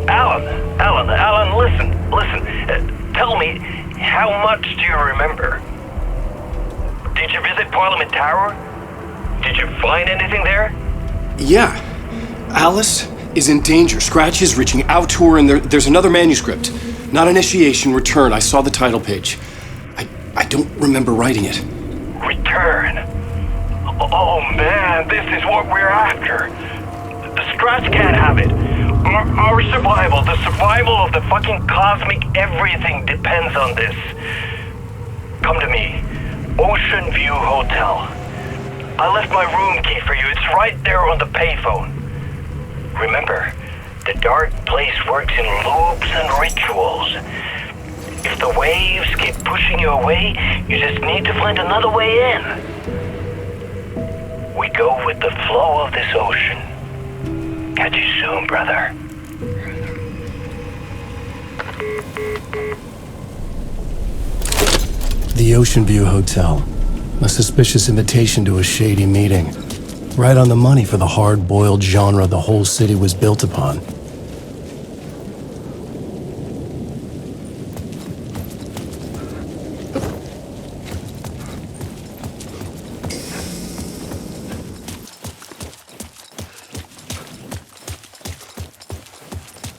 Alan, listen. Tell me, how much do you remember? Did you visit Parliament Tower? Did you find anything there? Yeah. Alice is in danger. Scratch is reaching out to her, and there's another manuscript. Not initiation, return. I saw the title page. I don't remember writing it. Return? Oh man, this is what we're after. The Scratch can't have it. Our survival, the survival of the fucking cosmic everything depends on this. Come to me. Ocean View Hotel. I left my room key for you. It's right there on the payphone. Remember, the dark place works in loops and rituals. If the waves keep pushing you away, you just need to find another way in. We go with the flow of this ocean. Catch you soon, brother. The Ocean View Hotel. A suspicious invitation to a shady meeting. Right on the money for the hard-boiled genre the whole city was built upon.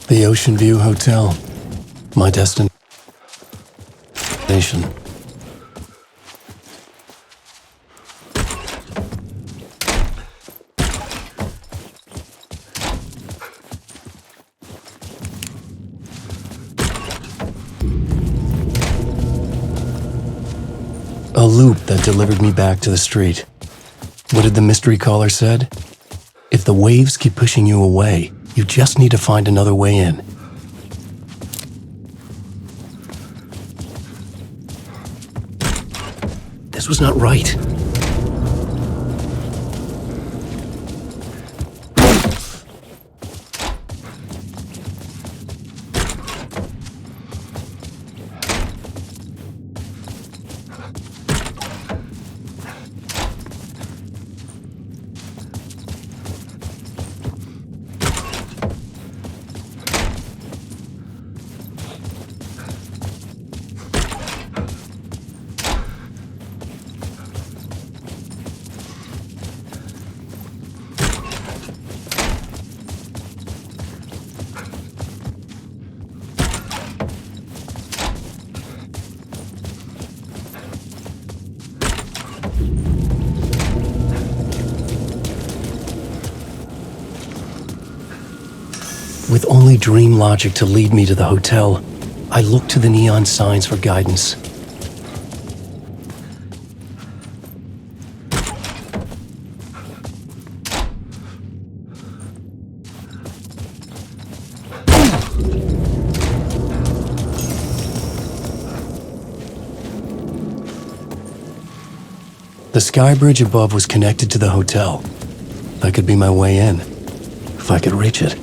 The Ocean View Hotel. My destination. A loop that delivered me back to the street. What did the mystery caller said? If the waves keep pushing you away, you just need to find another way in. This was not right. With only dream logic to lead me to the hotel, I looked to the neon signs for guidance. The sky bridge above was connected to the hotel. That could be my way in, if I could reach it.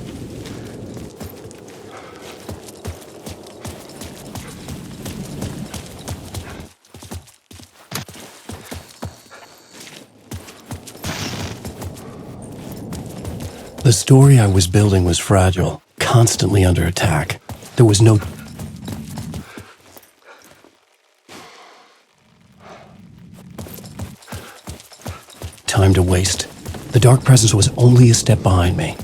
The story I was building was fragile, constantly under attack. There was no time to waste. The dark presence was only a step behind me.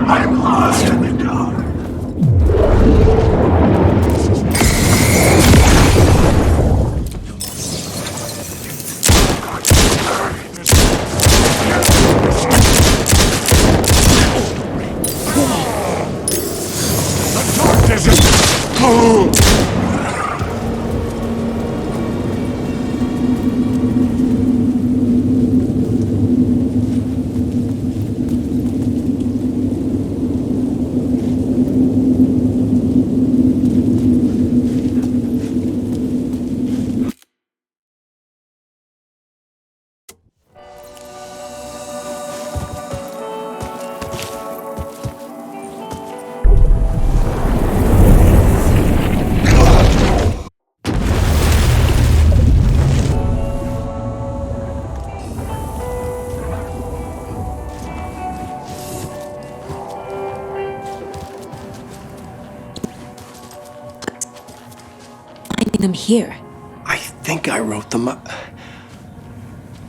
I'm lost in the dark. Them here. I think I wrote them up.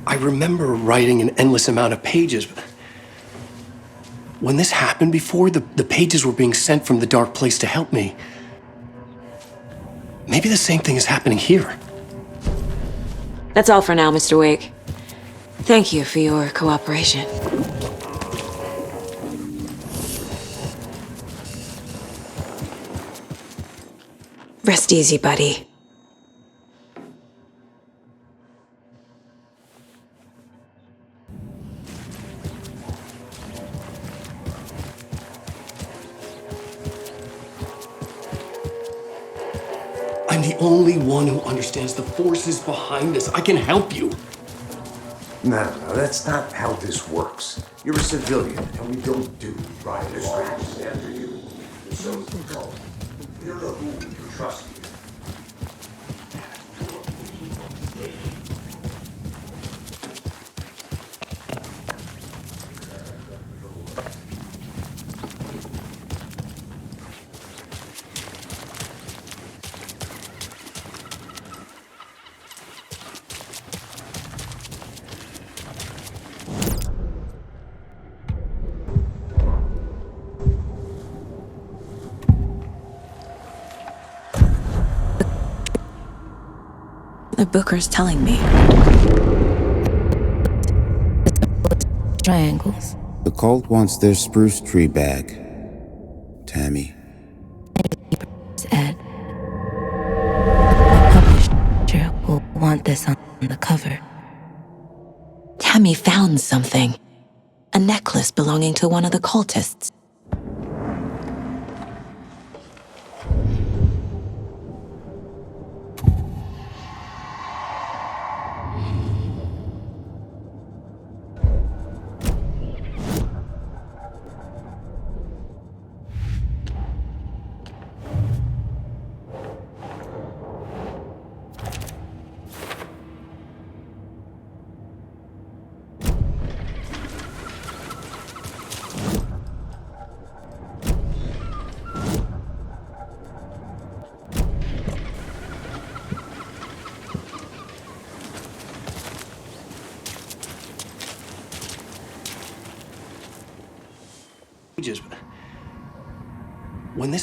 I remember writing an endless amount of pages. But when this happened before, the pages were being sent from the dark place to help me. Maybe the same thing is happening here. That's all for now, Mr. Wake. Thank you for your cooperation. Rest easy, buddy. I'm the only one who understands the forces behind this. I can help you. No, that's not how this works. You're a civilian, and we don't do riotous raids after you. So, we don't know who we can trust here. The Booker's telling me. Triangles. The cult wants their spruce tree back. Tammy. Ed. The publisher will want this on the cover. Tammy found something. A necklace belonging to one of the cultists. pages. When this...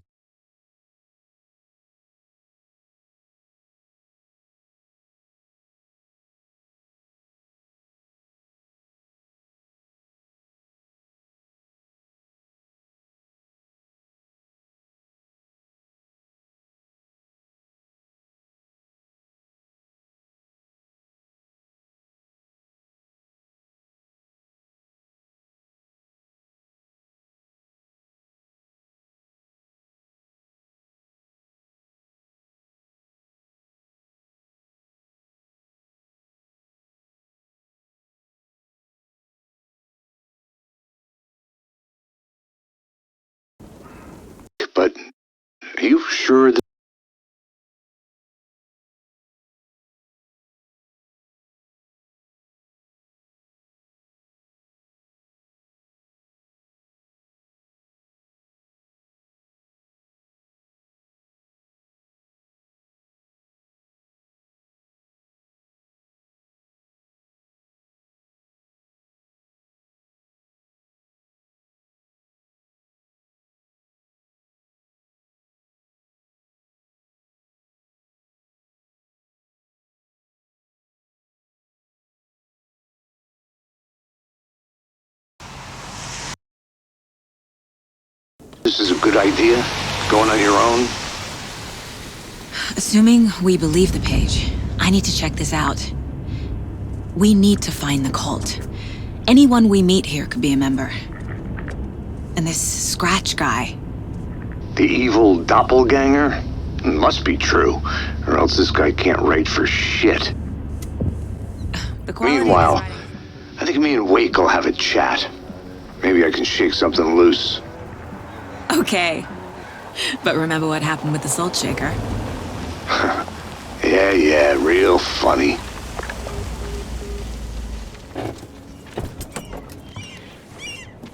But are you sure that... This is a good idea? Going on your own? Assuming we believe the page, I need to check this out. We need to find the cult. Anyone we meet here could be a member. And this Scratch guy. The evil doppelganger? Must be true, or else this guy can't write for shit. Meanwhile, I think me and Wake will have a chat. Maybe I can shake something loose. Okay. But remember what happened with the salt shaker? Yeah, real funny.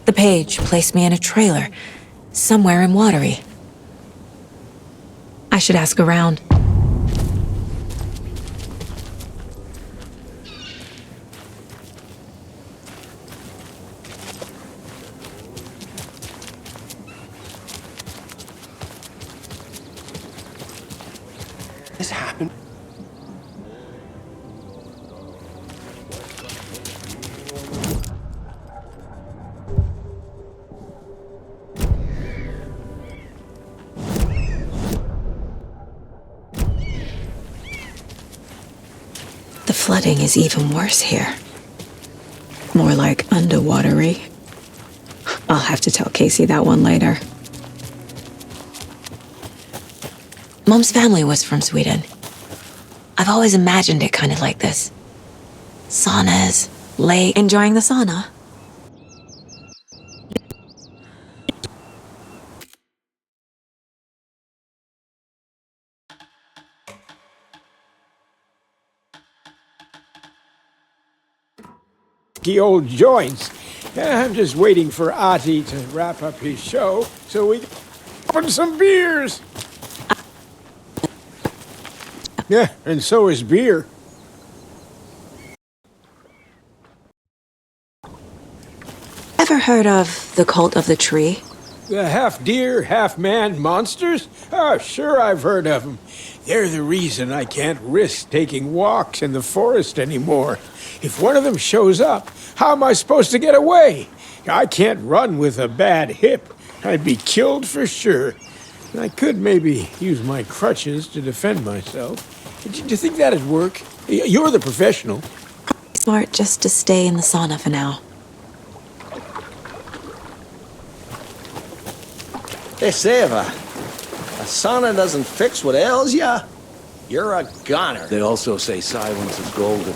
The page placed me in a trailer, somewhere in Watery. I should ask around. This happened. The flooding is even worse here. More like underwatery. I'll have to tell Casey that one later. Mom's family was from Sweden. I've always imagined it kind of like this. Saunas, lake. Enjoying the sauna? The old joints. I'm just waiting for Ati to wrap up his show so we can open some beers. Yeah, and so is beer. Ever heard of the Cult of the Tree? The half-deer, half-man monsters? Oh, sure I've heard of them. They're the reason I can't risk taking walks in the forest anymore. If one of them shows up, how am I supposed to get away? I can't run with a bad hip. I'd be killed for sure. I could maybe use my crutches to defend myself. Do you think that'd work? You're the professional. Smart just to stay in the sauna for now. They say if a sauna doesn't fix what ails ya, you're a goner. They also say silence is golden.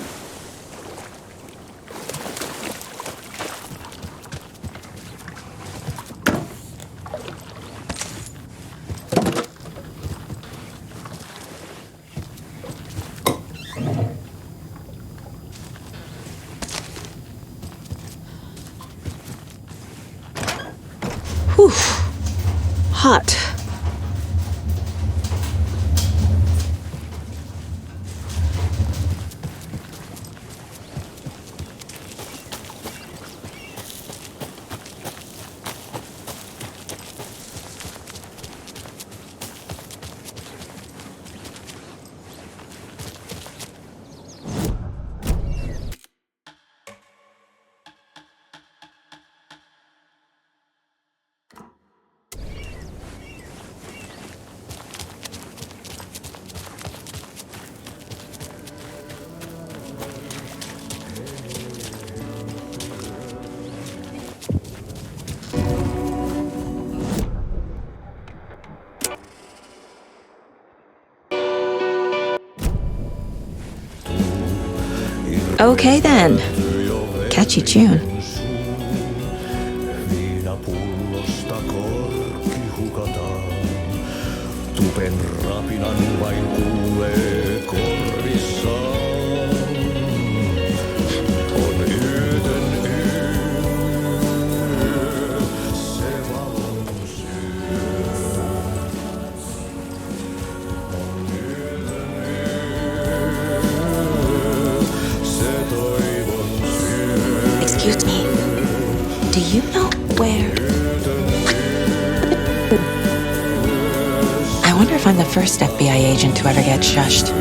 Whew. Hot. Okay then. Catchy tune. Tupen rapinan vain kuulee korvissaan. On yötön yö, se valon syö. On yötön yö, se toivon syö. Excuse me. Do you know where? I wonder if I'm the first FBI agent to ever get shushed.